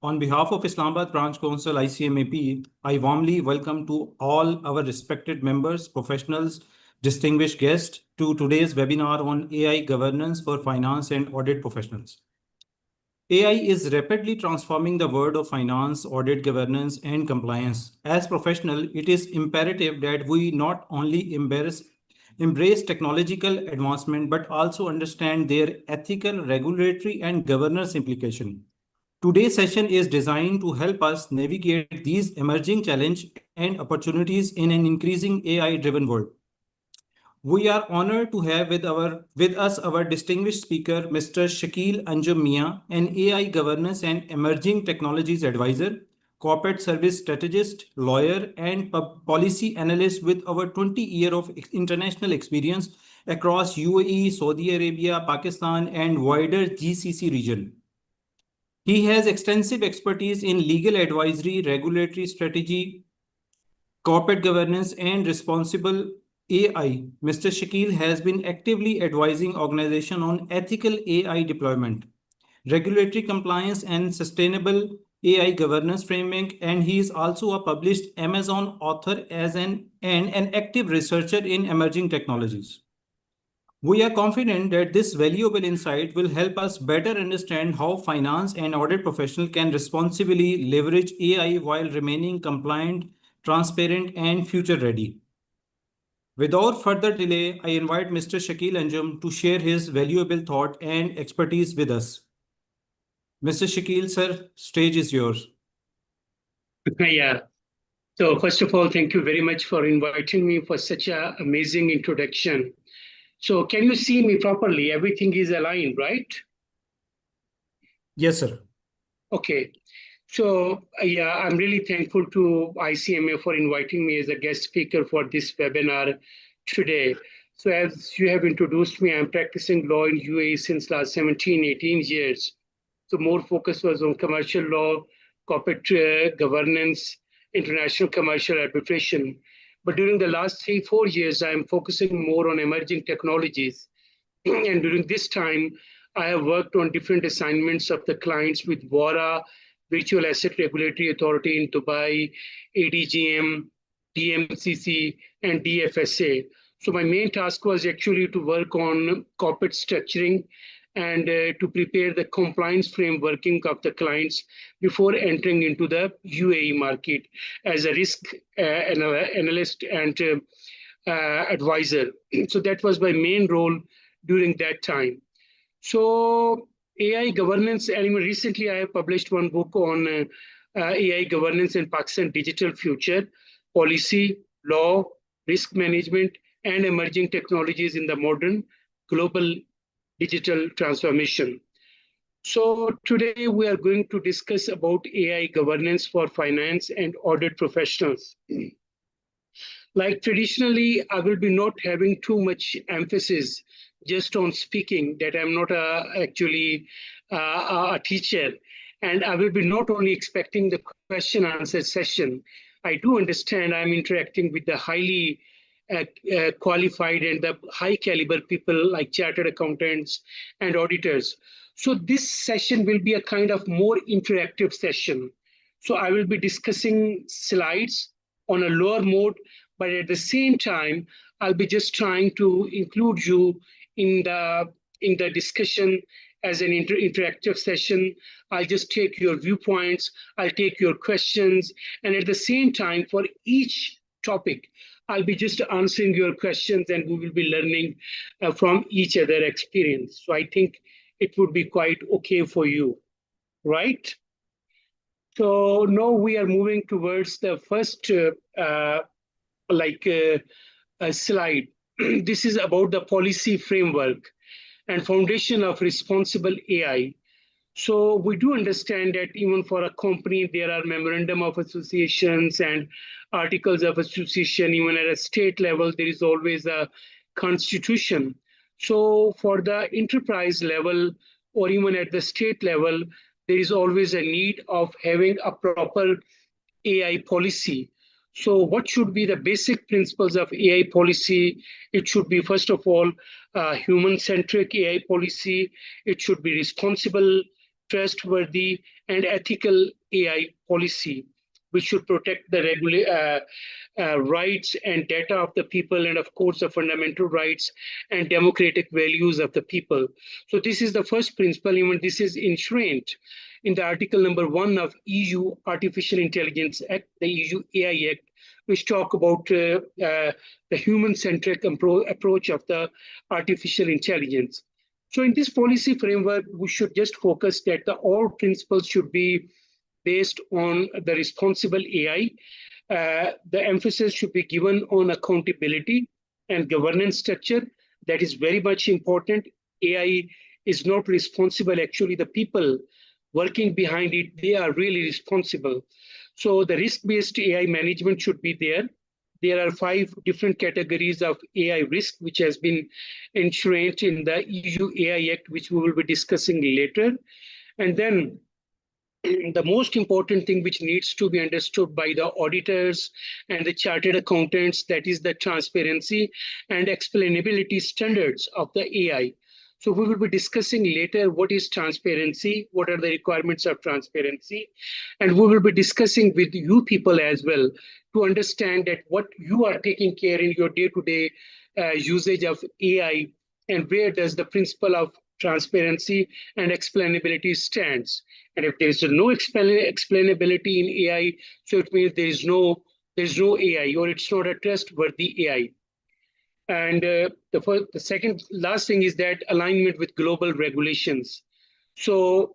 On behalf of Islamabad Branch Council ICMAP, I warmly welcome to all our respected members, professionals, distinguished guests to today's webinar on AI governance for finance and audit professionals. AI is rapidly transforming the world of finance, audit, governance, and compliance. As professionals, it is imperative that we not only embrace technological advancement, but also understand their ethical, regulatory, and governance implication. Today's session is designed to help us navigate these emerging challenges and opportunities in an increasing AI-driven world. We are honored to have with us our distinguished speaker, Mr. Shakil Anjum Mia, an AI governance and emerging technologies advisor, corporate service strategist, lawyer, and policy analyst with over 20 years of international experience across UAE, Saudi Arabia, Pakistan, and wider GCC region. He has extensive expertise in legal advisory, regulatory strategy, corporate governance, and responsible AI. Mr. Shakil has been actively advising organizations on ethical AI deployment, regulatory compliance, and sustainable AI governance framework, and he is also a published Amazon author and an active researcher in emerging technologies. We are confident that this valuable insight will help us better understand how finance and audit professionals can responsibly leverage AI while remaining compliant, transparent, and future-ready. Without further delay, I invite Mr. Shakil Anjum to share his valuable thought and expertise with us. Mr. Shakil, sir, stage is yours. Yeah. So first of all, thank you very much for inviting me for such an amazing introduction. So can you see me properly? Everything is aligned, right? Yes, sir. Okay. So yeah, I'm really thankful to ICMA for inviting me as a guest speaker for this webinar today. So as you have introduced me, I'm practicing law in UAE since last 17, 18 years. So more focus was on commercial law, corporate governance, international commercial arbitration. But during the last 3-4 years, I'm focusing more on emerging technologies. And during this time, I have worked on different assignments of the clients with VORA, Virtual Asset Regulatory Authority in Dubai, ADGM, DMCC, and DFSA. So my main task was actually to work on corporate structuring and to prepare the compliance frameworking of the clients before entering into the UAE market as a risk analyst and advisor. So that was my main role during that time. So AI governance, and even recently I have published one book on AI governance in Pakistan digital future, policy, law, risk management, and emerging technologies in the modern global digital transformation. So today we are going to discuss about AI governance for finance and audit professionals. Like traditionally, I will be not having too much emphasis just on speaking, that I'm not actually a teacher. And I will be not only expecting the question answer session. I do understand I'm interacting with the highly qualified and the high caliber people like chartered accountants and auditors. So this session will be a kind of more interactive session. So I will be discussing slides on a lower mode, but at the same time, I'll be just trying to include you in the discussion as an interactive session. I'll just take your viewpoints, I'll take your questions, and at the same time, for each topic, I'll be just answering your questions and we will be learning from each other experience. So I think it would be quite okay for you, right? So now we are moving towards the first slide. This is about the policy framework and foundation of responsible AI. So we do understand that even for a company, there are memorandum of associations and articles of association. Even at a state level, there is always a constitution. So for the enterprise level, or even at the state level, there is always a need of having a proper AI policy. So what should be the basic principles of AI policy? It should be, first of all, human-centric AI policy. It should be responsible, trustworthy, and ethical AI policy, which should protect the rights and data of the people, and of course the fundamental rights and democratic values of the people. So this is the first principle. Even this is enshrined in the article number 1 of EU Artificial Intelligence Act, the EU AI Act, which talk about the human-centric approach of the artificial intelligence. So in this policy framework, we should just focus that all principles should be based on the responsible AI. The emphasis should be given on accountability and governance structure. That is very much important. AI is not responsible. Actually, the people working behind it, they are really responsible. So the risk-based AI management should be there. There are 5 different categories of AI risk, which has been enshrined in the EU AI Act, which we will be discussing later. And then the most important thing which needs to be understood by the auditors and the chartered accountants, that is the transparency and explainability standards of the AI. So we will be discussing later what is transparency, what are the requirements of transparency, and we will be discussing with you people as well to understand that what you are taking care in your day-to-day usage of AI, and where does the principle of transparency and explainability stands. And if there is no explainability in AI, so it means there's no AI, or it's not a trustworthy AI. And the second last thing is that alignment with global regulations. So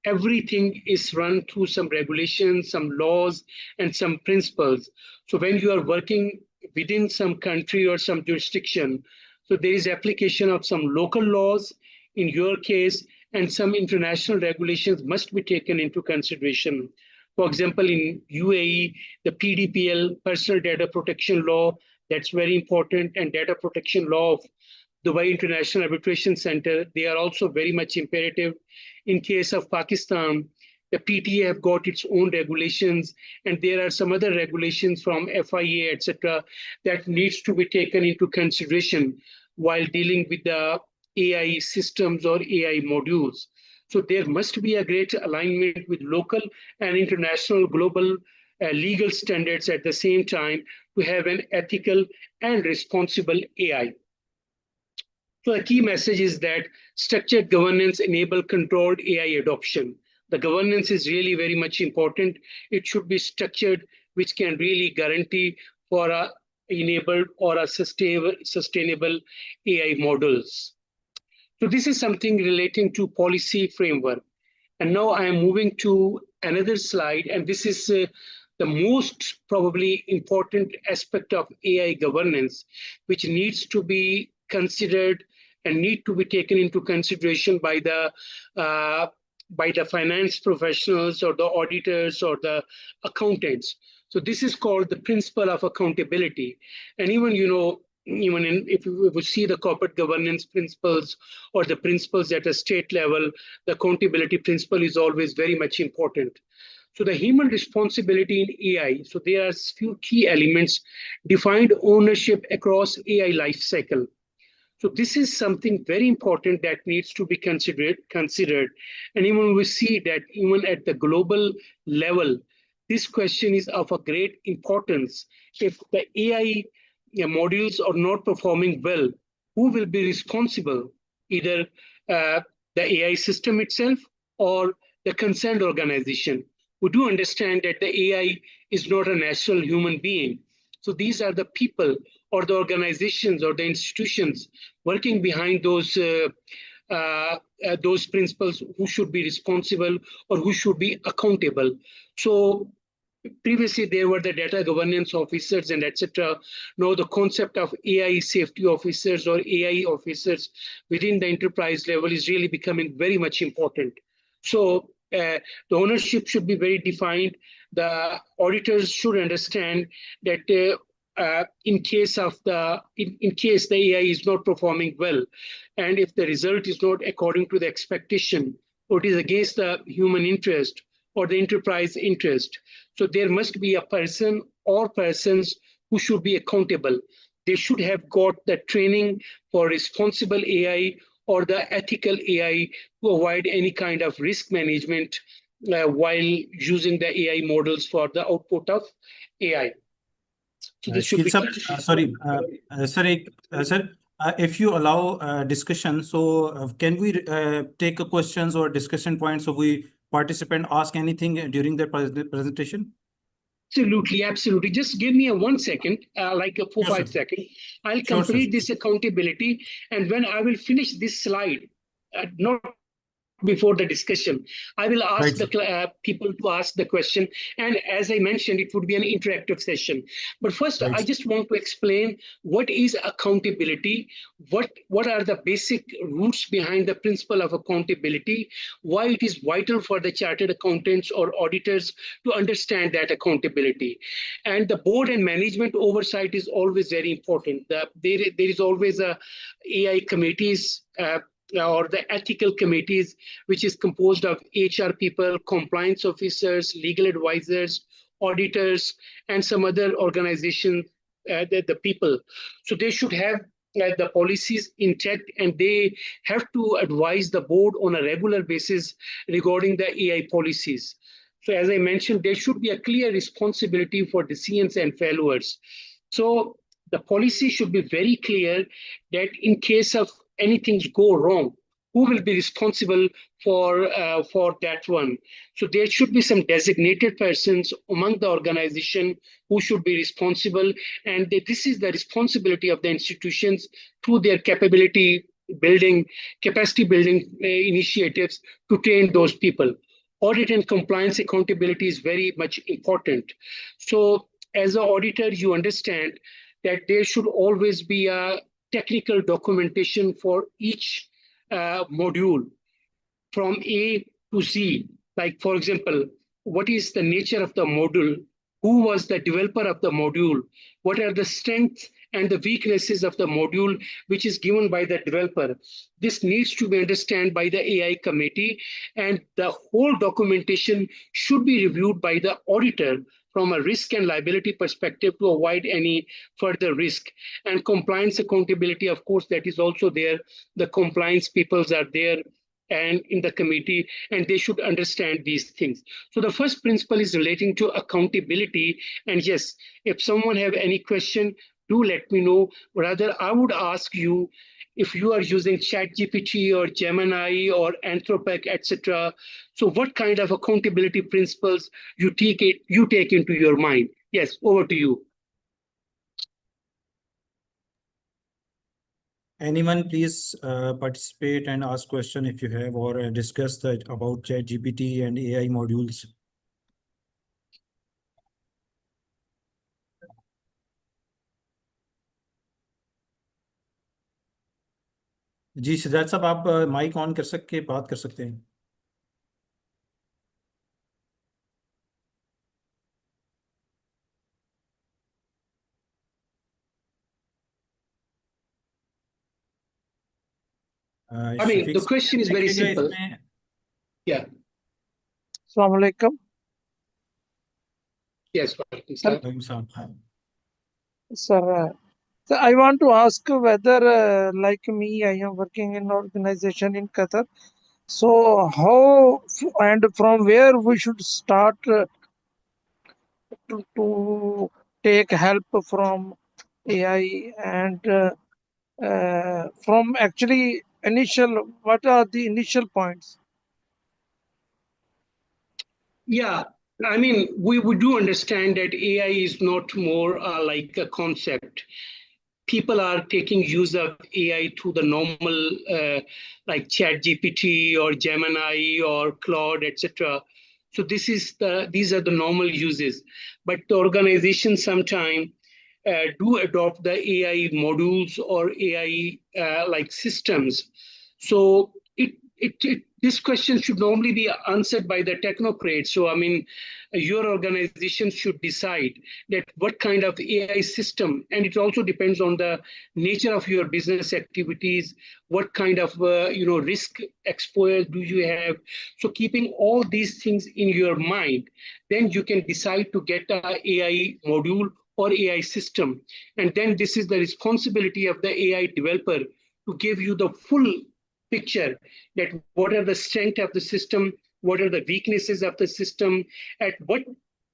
everything is run through some regulations, some laws, and some principles. So when you are working within some country or some jurisdiction, so there is application of some local laws in your case, and some international regulations must be taken into consideration. For example, in UAE, the PDPL, Personal Data Protection Law, that's very important, and data protection law of Dubai International Arbitration Center, they are also very much imperative. In case of Pakistan, the PTA have got its own regulations, and there are some other regulations from FIA, etc., that needs to be taken into consideration while dealing with the AI systems or AI modules. So there must be a great alignment with local and international global legal standards at the same time to have an ethical and responsible AI. So the key message is that structured governance enable controlled AI adoption. The governance is really very much important. It should be structured, which can really guarantee for a enabled or a sustainable AI models. So this is something relating to policy framework. And now I am moving to another slide, and this is the most probably important aspect of AI governance, which needs to be considered and need to be taken into consideration by the finance professionals or the auditors or the accountants. So this is called the principle of accountability. And even, if we see the corporate governance principles or the principles at a state level, the accountability principle is always very much important. So the human responsibility in AI, so there are few key elements: defined ownership across AI lifecycle. So this is something very important that needs to be considered. And even we see that even at the global level, this question is of a great importance. If the AI modules are not performing well, who will be responsible? Either the AI system itself or the concerned organization. We do understand that the AI is not a natural human being. So these are the people or the organizations or the institutions working behind those principles who should be responsible or who should be accountable. So previously there were the data governance officers and etc. Now the concept of AI safety officers or AI officers within the enterprise level is really becoming very much important. So the ownership should be very defined. The auditors should understand that in case the AI is not performing well, and if the result is not according to the expectation, or it is against the human interest or the enterprise interest, so there must be a person or persons who should be accountable. They should have got the training for responsible AI or the ethical AI to avoid any kind of risk management while using the AI models for the output of AI. So this should Shakil be sir, sorry, sir, if you allow discussion, so can we take a questions or discussion points so we participant ask anything during the presentation? Absolutely, absolutely. Just give me a 1 second, like a four, Sure, sir. 5 seconds. I'll Sure, sir. complete this accountability. And when I will finish this slide, not before the discussion, I will ask Right, the sir. people to ask the question. And as I mentioned, it would be an interactive session. But first, Right, I sir. just want to explain what is accountability, what are the basic roots behind the principle of accountability, why it is vital for the chartered accountants or auditors to understand that accountability. And the board and management oversight is always very important. There is always a AI committees, or the ethical committees, which is composed of HR people, compliance officers, legal advisors, auditors, and some other organizations, the people. So they should have the policies intact, and they have to advise the board on a regular basis regarding the AI policies. So as I mentioned, there should be a clear responsibility for decisions and failures. So the policy should be very clear that in case of anything go wrong, who will be responsible for that one. So there should be some designated persons among the organization who should be responsible, and this is the responsibility of the institutions through their capacity building initiatives to train those people. Audit and compliance accountability is very much important. So as an auditor, you understand that there should always be a technical documentation for each module from A to Z. Like, for example, what is the nature of the module? Who was the developer of the module? What are the strengths and the weaknesses of the module, which is given by the developer? This needs to be understood by the AI committee, and the whole documentation should be reviewed by the auditor from a risk and liability perspective to avoid any further risk. And compliance accountability, of course, that is also there. The compliance peoples are there and in the committee, and they should understand these things. So the first principle is relating to accountability. And yes, if someone have any question, do let me know. Rather, I would ask you, if you are using ChatGPT or Gemini or Anthropic, etc. So what kind of accountability principles you take into your mind? Yes, over to you. Anyone, please participate and ask question if you have, or discuss that about ChatGPT and AI modules. जी सिद्धार्थ साहब, आप mic on कर सकते बात कर सकते हैं. I mean, the question is very simple. Yeah. Assalamu alaikum. Yes, Sir, so I want to ask whether, like me, I am working in an organization in Qatar. So how and from where we should start to take help from AI, and from actually what are the initial points? Yeah, I mean, we do understand that AI is not more like a concept. People are taking use of AI through the normal, like ChatGPT or Gemini or Claude, etc. So these are the normal uses. But the organization sometimes do adopt the AI modules or AI like systems. So this question should normally be answered by the technocrat. So, I mean, your organization should decide that what kind of AI system, and it also depends on the nature of your business activities, what kind of risk exposure do you have. So, keeping all these things in your mind, then you can decide to get a AI module or AI system. And then this is the responsibility of the AI developer to give you the full picture that what are the strength of the system, what are the weaknesses of the system, at what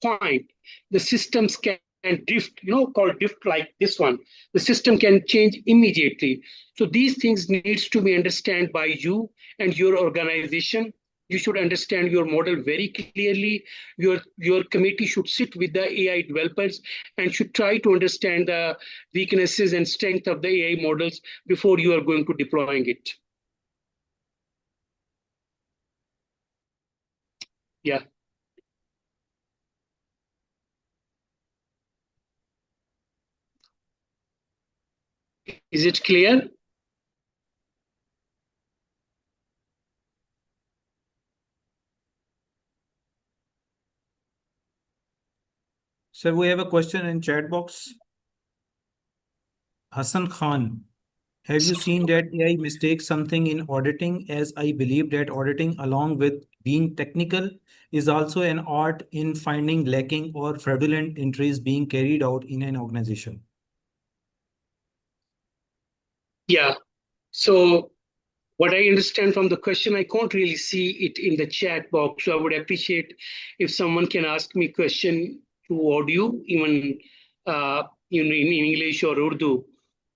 point the systems can drift, called drift like this one. The system can change immediately. So these things needs to be understood by you and your organization. You should understand your model very clearly. Your committee should sit with the AI developers and should try to understand the weaknesses and strength of the AI models before you are going to deploying it. Yeah. Is it clear? Sir, we have a question in chat box. Hassan Khan, have you seen that AI mistakes something in auditing, as I believe that auditing, along with being technical, is also an art in finding lacking or fraudulent entries being carried out in an organization? Yeah. So what I understand from the question, I can't really see it in the chat box. So I would appreciate if someone can ask me question to audio, even in English or Urdu.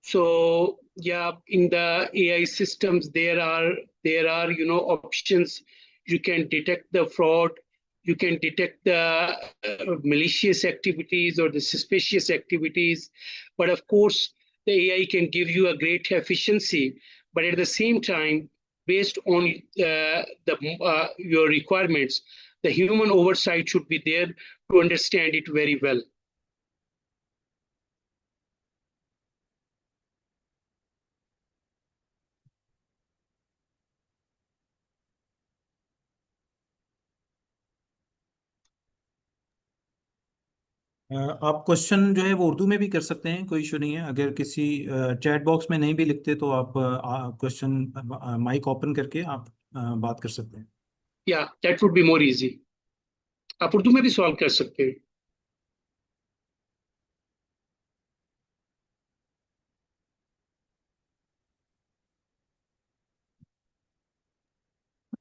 So yeah, in the AI systems, there are options. You can detect the fraud. You can detect the malicious activities or the suspicious activities. But of course, the AI can give you a great efficiency, but at the same time, based on your requirements, the human oversight should be there to understand it very well. आप question जो है वो उर्दू में भी कर सकते हैं, कोई इशू नहीं है। अगर किसी चैट बॉक्स में नहीं भी लिखते तो आप क्वेश्चन माइक ओपन करके आप बात कर सकते हैं। Yeah, that would be more easy. आप उर्दू में भी सवाल कर सकते हैं।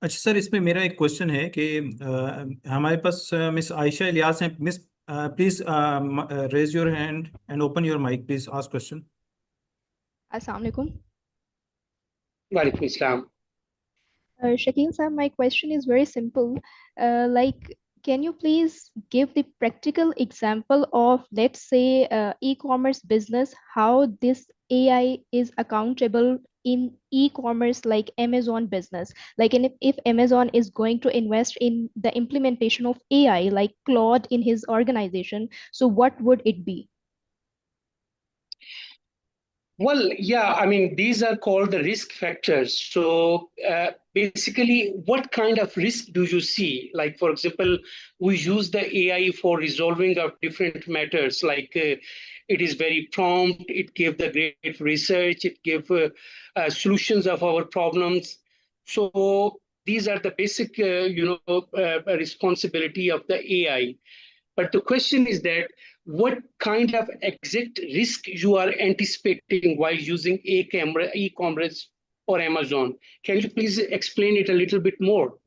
अच्छा सर, इसमें मेरा एक क्वेश्चन है कि हमारे पास मिस आयशा इलियास हैं। Miss, please raise your hand and open your mic, please ask question. Assalamu alaikum. वालेकुम अस्सलाम। Shakil sir, my question is very simple. Can you please give the practical example of, let's say, e-commerce business, how this AI is accountable in e-commerce like Amazon business? Like, if Amazon is going to invest in the implementation of AI like Claude in his organization, so what would it be? Well, yeah, I mean, these are called the risk factors. So basically, what kind of risk do you see? Like, for example, we use the AI for resolving of different matters, like it is very prompt, it gave the great research, it gave solutions of our problems. So these are the basic, responsibility of the AI. But the question is that what kind of exact risk you are anticipating while using e-commerce or Amazon? Can you please explain it a little bit more?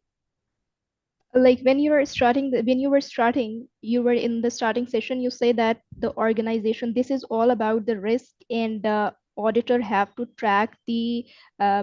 Like when you were starting, you were in the starting session, you say that the organization, this is all about the risk, and the auditor have to track the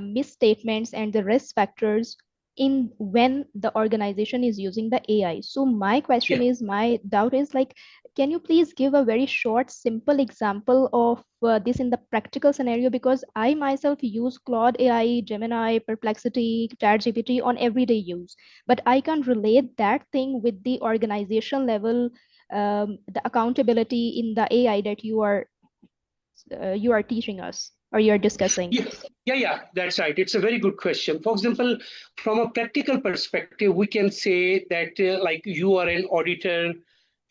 misstatements and the risk factors in when the organization is using the AI. So my question Yeah. is, my doubt is like, can you please give a very short, simple example of this in the practical scenario? Because I myself use Claude AI, Gemini, Perplexity, ChatGPT on everyday use, but I can relate that thing with the organization level, the accountability in the AI that you are teaching us or you are discussing. Yeah, that's right. It's a very good question. For example, from a practical perspective, we can say that like you are an auditor,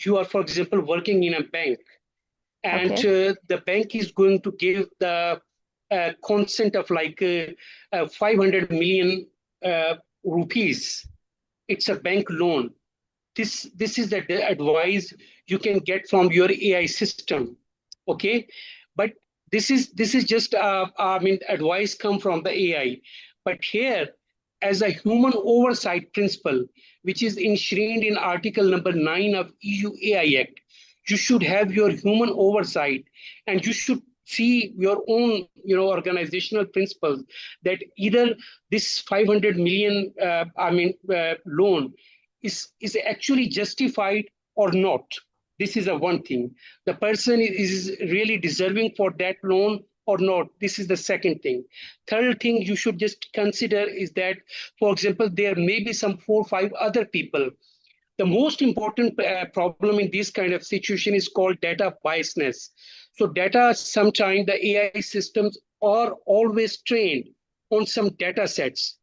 you are, for example, working in a bank, and Okay. the bank is going to give the consent of like 500 million rupees. It's a bank loan. This is the advice you can get from your AI system. Okay, but this is just I mean advice come from the AI, but here as a human oversight principle, which is enshrined in Article number 9 of EU AI Act. You should have your human oversight, and you should see your own, organizational principles, that either this 500 million, loan is actually justified or not. This is a one thing. The person is really deserving for that loan or not. This is the second thing. Third thing you should just consider is that, for example, there may be some 4 or 5 other people. The most important problem in this kind of situation is called data biasness. So data, sometimes the AI systems are always trained on some data sets,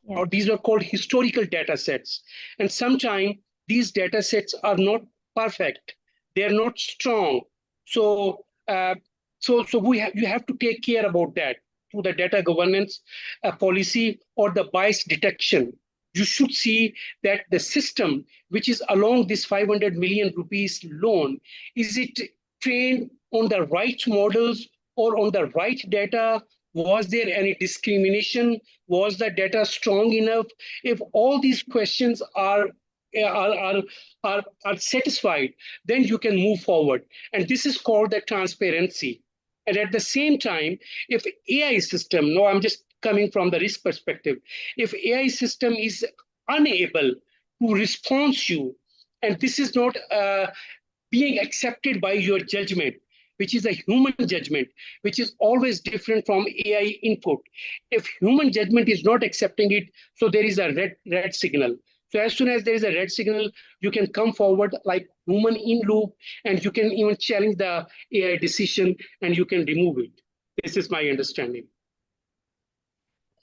or these are called historical data sets. And sometimes these data sets are not perfect. They're not strong. So, so you have to take care about that through the data governance policy or the bias detection. You should see that the system which is along this 500 million rupees loan, is it trained on the right models or on the right data? Was there any discrimination? Was the data strong enough? If all these questions are satisfied, then you can move forward. And this is called the transparency. And at the same time, if AI system, no, I'm just coming from the risk perspective, if AI system is unable to respond to you, and this is not being accepted by your judgment, which is a human judgment, which is always different from AI input. If human judgment is not accepting it, so there is a red signal. So as soon as there is a red signal, you can come forward like human in loop, and you can even challenge the AI decision, and you can remove it. This is my understanding.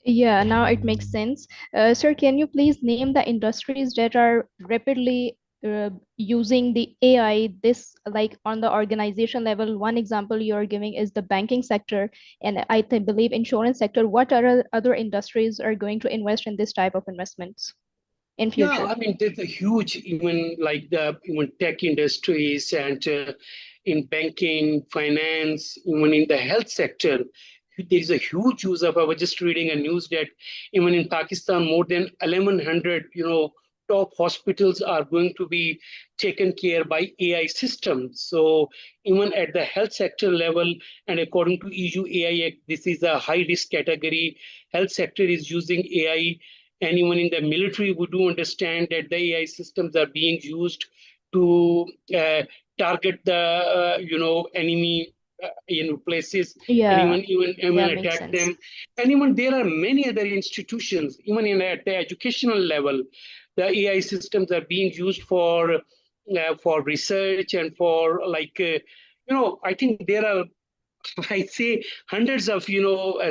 Yeah, now it makes sense. Sir, can you please name the industries that are rapidly using the AI, this like on the organization level? One example you're giving is the banking sector, and I believe insurance sector. What other industries are going to invest in this type of investments in future? Yeah, I mean, there's a huge, even like the even tech industries, and in banking, finance, even in the health sector, there is a huge use of. I was just reading a news that even in Pakistan, more than 1,100, top hospitals are going to be taken care by AI systems. So even at the health sector level, and according to EU AI Act, this is a high risk category. Health sector is using AI. And even in the military, we do understand that the AI systems are being used to target the enemy places, and Yeah, even makes attack sense. them. And even there are many other institutions, even at the educational level, the AI systems are being used for research and for I think there are, I say, hundreds of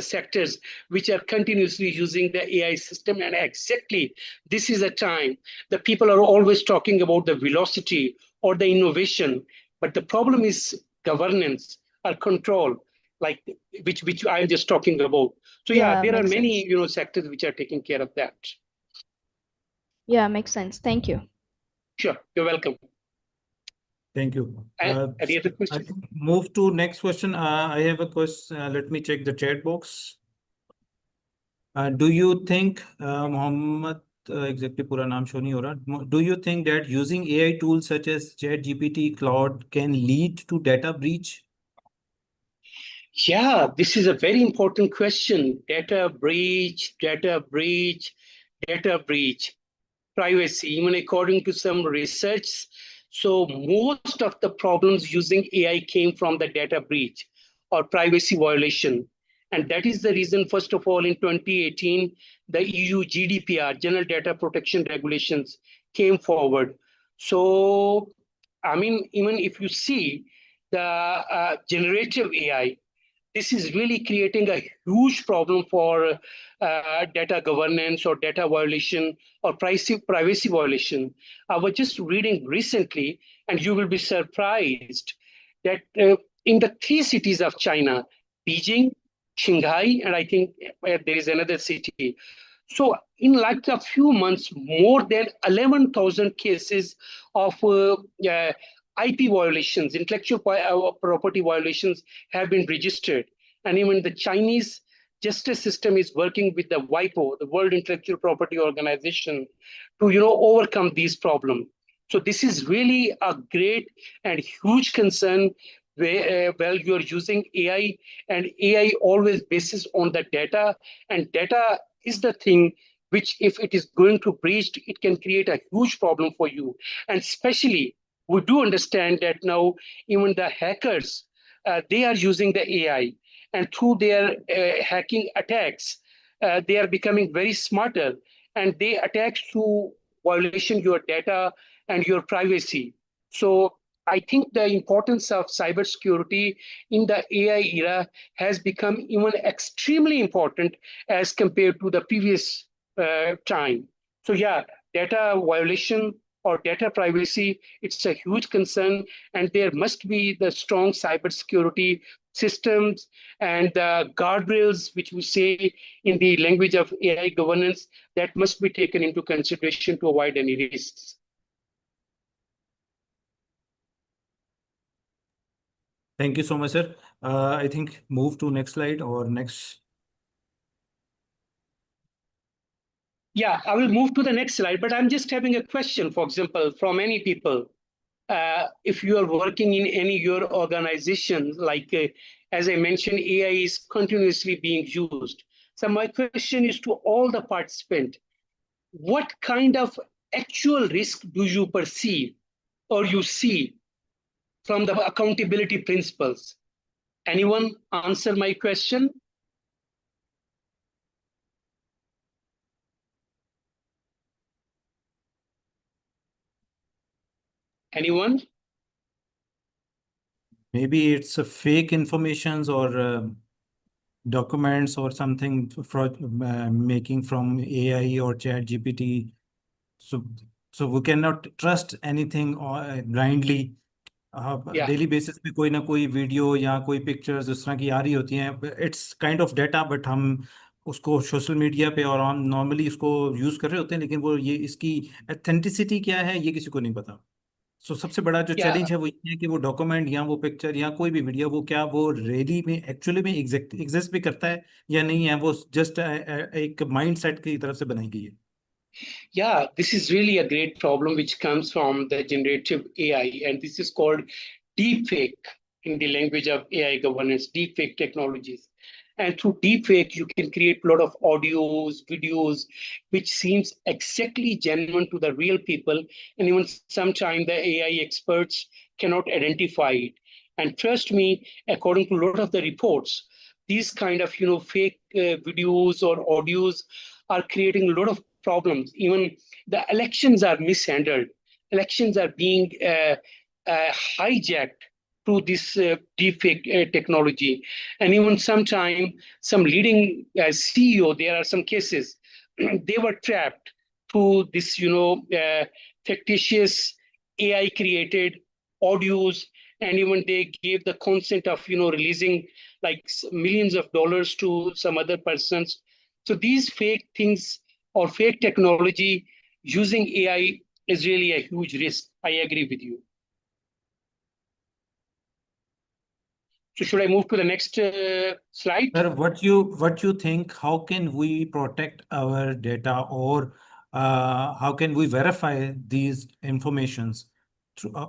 sectors which are continuously using the AI system, and exactly this is a time the people are always talking about the velocity or the innovation, but the problem is governance or control, like which I'm just talking about. So yeah, Yeah, there are makes many sense. sectors which are taking care of that. Yeah, makes sense. Thank you. Sure, you're welcome. Thank you. Any other I questions? move to next question. I have a question. Let me check the chat box. Do you think Mohammed exactly पूरा नाम show नहीं हो रहा? Do you think that using AI tools such as ChatGPT, Claude can lead to data breach? Yeah, this is a very important question. Data breach, data breach, data breach. Privacy, even according to some research. So most of the problems using AI came from the data breach or privacy violation. And that is the reason, first of all, in 2018, the EU GDPR, General Data Protection Regulations, came forward. So, I mean, even if you see the generative AI, this is really creating a huge problem for data governance or data violation or privacy violation. I was just reading recently, and you will be surprised that in the 3 cities of China, Beijing, Shanghai, and I think there is another city. So in like a few months, more than 11,000 cases of IP violations, intellectual property violations have been registered. And even the Chinese justice system is working with the WIPO, the World Intellectual Property Organization, to overcome these problems. So this is really a great and huge concern where well, you're using AI, and AI always bases on the data, and data is the thing which, if it is going to breach, it can create a huge problem for you. And especially, we do understand that now even the hackers, they are using the AI, and through their hacking attacks, they are becoming very smarter, and they attack through violation your data and your privacy. So I think the importance of cybersecurity in the AI era has become even extremely important as compared to the previous time. So yeah, data violation or data privacy, it's a huge concern, and there must be the strong cybersecurity systems and the guardrails, which we say in the language of AI governance, that must be taken into consideration to avoid any risks. Thank you so much, sir. I think move to next slide or next. Yeah, I will move to the next slide, but I'm just having a question, for example, from many people. If you are working in any your organization, like as I mentioned, AI is continuously being used. So my question is to all the participants, what kind of actual risk do you perceive or you see from the accountability principles? Anyone answer my question? Anyone? Maybe it's a fake informations or documents or something making from AI or chat GPT. So, so we cannot trust anything blindly. Yeah. Daily basis पे कोई ना कोई video या कोई pictures इस तरह की आ रही होती हैं. It's kind of data, but हम उसको सोशल मीडिया पे और हम नॉर्मली इसको यूज़ कर रहे होते हैं, लेकिन वो ये इसकी एथेंटिसिटी क्या है ये किसी को नहीं पता. सो सबसे बड़ा जो Yeah. चैलेंज है वो ये है कि वो डॉक्यूमेंट या वो पिक्चर या कोई भी वीडियो, वो क्या वो रियली में एक्चुअली में एग्जिस्ट भी करता है या नहीं है, वो जस्ट एक माइंड सेट की तरफ से बनाई गई है. Yeah, this is really a great problem which comes from the generative AI, and this is called deepfake in the language of AI governance, deepfake technologies. And through deepfake, you can create a lot of audios, videos, which seems exactly genuine to the real people, and even sometimes the AI experts cannot identify it. And trust me, according to a lot of the reports, these kind of fake videos or audios are creating a lot of problems. Even the elections are mishandled. Elections are being hijacked through this deepfake technology. And even sometime, some leading CEO, there are some cases, they were trapped through this, fictitious AI created audios, and even they gave the consent of, releasing like millions of dollars to some other persons. So these fake things or fake technology using AI is really a huge risk. I agree with you. So should I move to the next slide? Sir, what you think? How can we protect our data, or how can we verify these informations?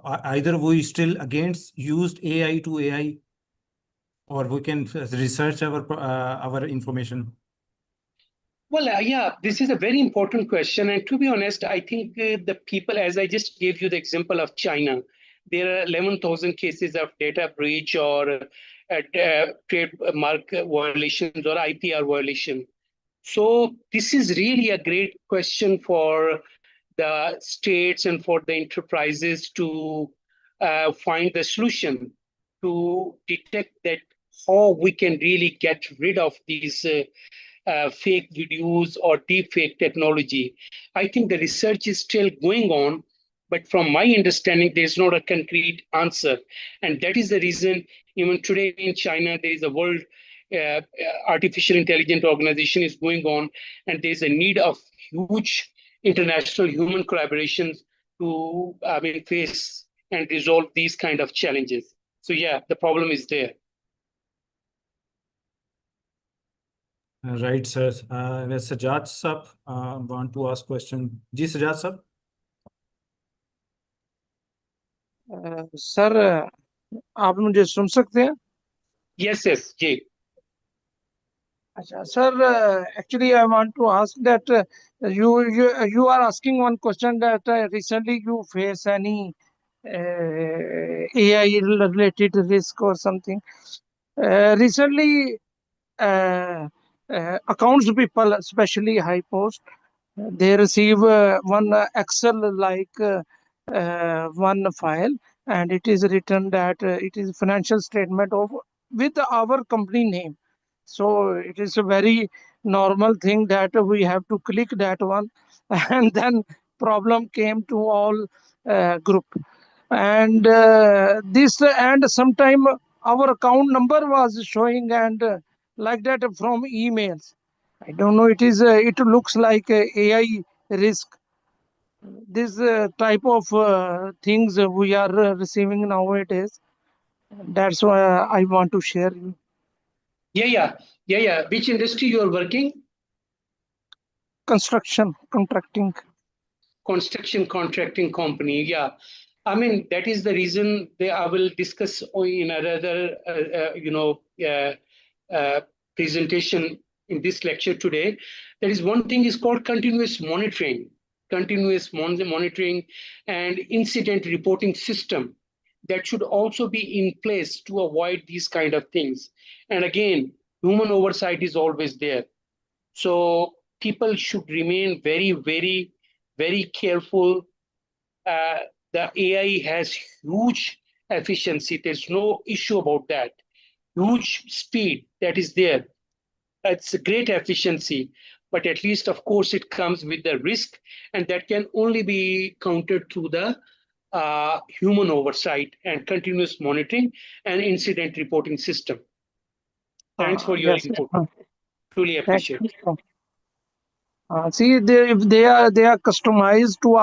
Either we still against used AI to AI, or we can research our information. Well, yeah, this is a very important question. And to be honest, I think the people, as I just gave you the example of China, there are 11,000 cases of data breach or trademark violations or IPR violation. So this is really a great question for the states and for the enterprises to find the solution to detect that how we can really get rid of these fake videos or deep fake technology. I think the research is still going on, but from my understanding, there's not a concrete answer. And that is the reason even today in China, there is a world artificial intelligence organization is going on, and there's a need of huge international human collaborations to face and resolve these kind of challenges. So yeah, the problem is there. Right, sir. Sajjad sir want to ask question. जी Sajjad sir. Sir आप मुझे सुन सकते हैं? Yes, yes, जी. अच्छा sir, actually I want to ask that you are asking one question that recently you face any AI related risk or something. Recently, accounts people, especially high post, they receive one Excel like one file, and it is written that it is financial statement of with our company name. So it is a very normal thing that we have to click that one, and then problem came to all group, and this and sometime our account number was showing and like that from emails. I don't know. It looks like a AI risk. This type of things we are receiving nowadays. That's why I want to share you. Yeah. Which industry you are working? Construction, contracting. Construction contracting company. Yeah. I mean, that is the reason I will discuss in another, presentation in this lecture today. There is one thing is called continuous monitoring and incident reporting system that should also be in place to avoid these kind of things. And again, human oversight is always there. So people should remain very careful. Uh, the AI has huge efficiency. There's no issue about that. Huge speed that is there. It's a great efficiency, but at least, of course, it comes with the risk, and that can only be countered through the human oversight and continuous monitoring and incident reporting system. Thanks for your Yes. input. Truly Thank appreciate. you. See, if they are customized to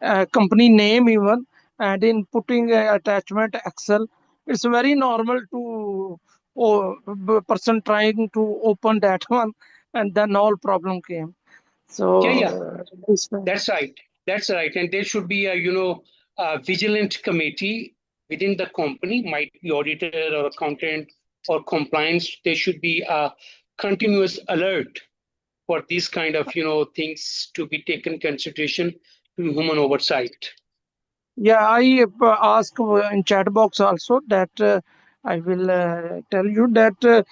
a company name even, and in putting a attachment Excel, it's very normal to person trying to open that one, and then all problem came. Yeah. So That's right. That's right. And there should be a vigilant committee within the company, might be auditor or accountant or compliance. There should be a continuous alert for these kind of things to be taken consideration to human oversight. yeah, I ask in chat box also that I will tell you that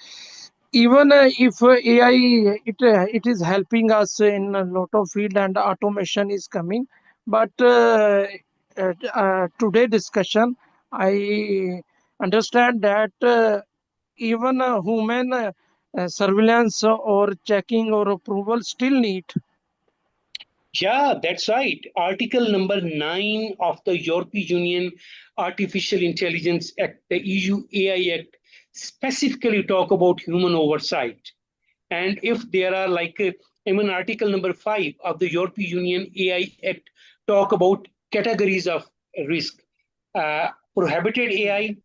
even if AI it is helping us in a lot of field and automation is coming, but today discussion I understand that even human surveillance or checking or approval still need. Yeah, that's right. Article number 9 of the European Union Artificial Intelligence Act, the EU AI Act, specifically talk about human oversight. And if there are even Article number 5 of the European Union AI Act talk about categories of risk. Prohibited AI,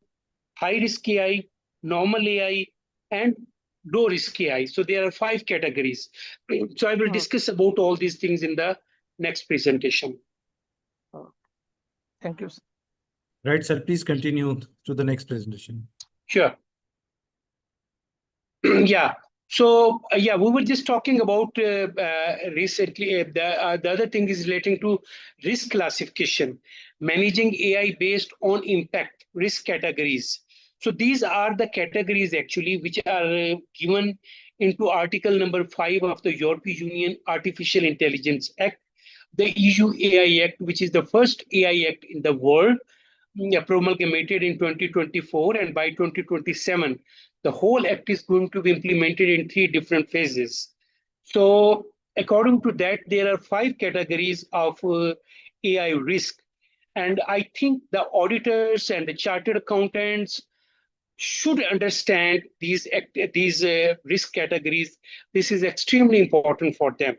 high risk AI, normal AI, and low risk AI. So there are 5 categories. So I will discuss about all these things in the next presentation. Thank you. Right, sir. Please continue to the next presentation. Sure. Yeah. So we were just talking about recently. The other thing is relating to risk classification, managing AI based on impact risk categories. So these are the categories actually which are given into Article number 5 of the European Union Artificial Intelligence Act, the EU AI Act, which is the first AI Act in the world, promulgated in 2024, and by 2027 the whole act is going to be implemented in 3 different phases. So according to that, there are 5 categories of AI risk, and I think the auditors and the chartered accountants should understand these risk categories. This is extremely important for them.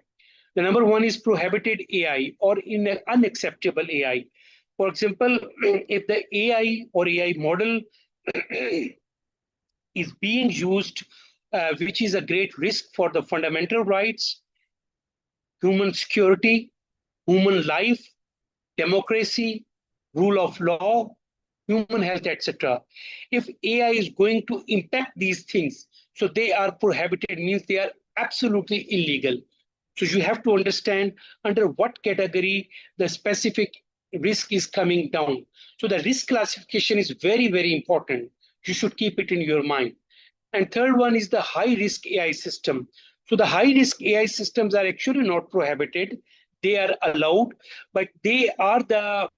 The number 1 is prohibited AI or unacceptable AI. For example, if the AI or AI model is being used which is a great risk for the fundamental rights, human security, human life, democracy, rule of law, human health, etc. If AI is going to impact these things, so they are prohibited, means they are absolutely illegal. So you have to understand under what category the specific risk is coming down. So the risk classification is very, very important. You should keep it in your mind. And third one is the high risk AI system. So the high risk AI systems are actually not prohibited. They are allowed, but they are the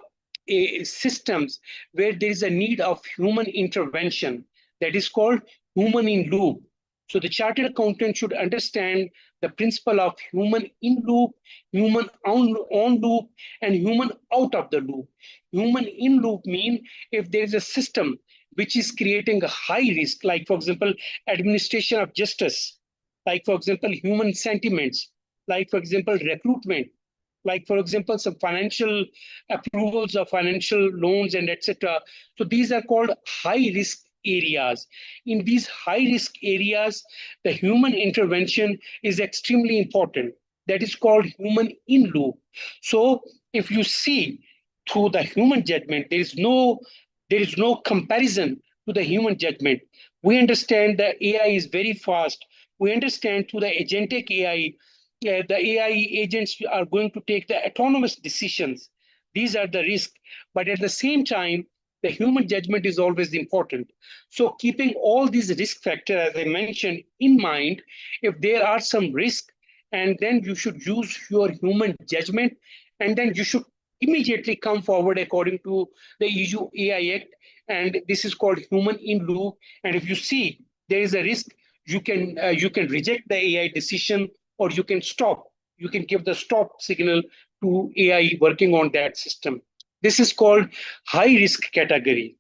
systems where there is a need of human intervention that is called human in loop. So the chartered accountant should understand the principle of human in loop, human on loop, and human out of the loop. Human in loop mean if there is a system which is creating a high risk, like for example, administration of justice, like for example, human sentiments, like for example, recruitment, like for example, some financial approvals of financial loans and etc. So these are called high risk areas. In these high risk areas, the human intervention is extremely important. That is called human in loop. So if you see through the human judgment, there is no comparison to the human judgment. We understand the AI is very fast. We understand through the agentic AI, the AI agents are going to take the autonomous decisions. These are the risks. But at the same time, the human judgment is always important. So keeping all these risk factors, as I mentioned, in mind, if there are some risk, and then you should use your human judgment, and then you should immediately come forward according to the EU AI Act, and this is called human in loop. And if you see there is a risk, you can reject the AI decision, or you can stop. You can give the stop signal to AI working on that system. This is called high risk category.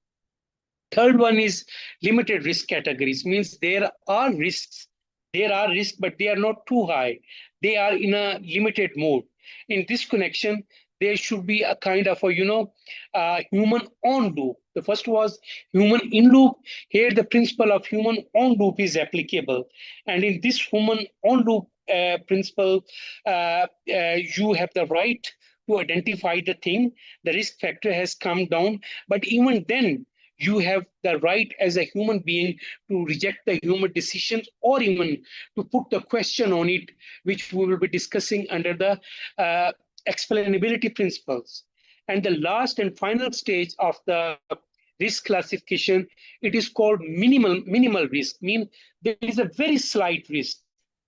Third one is limited risk categories, means there are risks, but they are not too high. They are in a limited mode. In this connection, there should be a kind of human on loop. The first was human in loop. Here, the principle of human on loop is applicable. And in this human on loop principle, you have the right to identify the thing. The risk factor has come down, but even then, you have the right as a human being to reject the human decisions, or even to put the question on it, which we will be discussing under the explainability principles. And the last and final stage of the risk classification, it is called minimal risk, mean there is a very slight risk.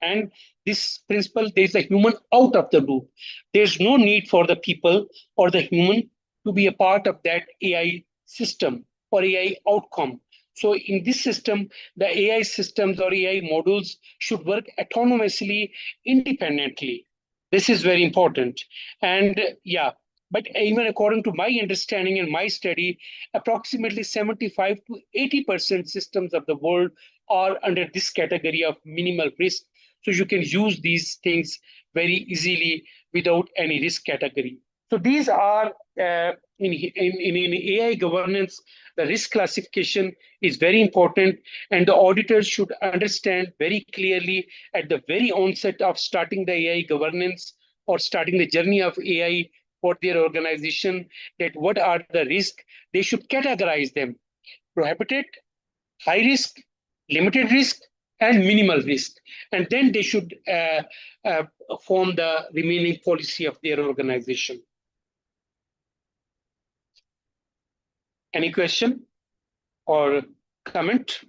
And this principle, there is a human out of the loop. There's no need for the people or the human to be a part of that AI system or AI outcome. So in this system, the AI systems or AI models should work autonomously, independently. This is very important. And yeah, but even according to my understanding and my study, approximately 75 to 80% systems of the world are under this category of minimal risk. So you can use these things very easily without any risk category. So these are in AI governance, the risk classification is very important, and the auditors should understand very clearly at the very onset of starting the AI governance or starting the journey of AI for their organization, that what are the risks. They should categorize them: prohibited, high risk, limited risk, and minimal risk. And then they should form the remaining policy of their organization. Any question or comment?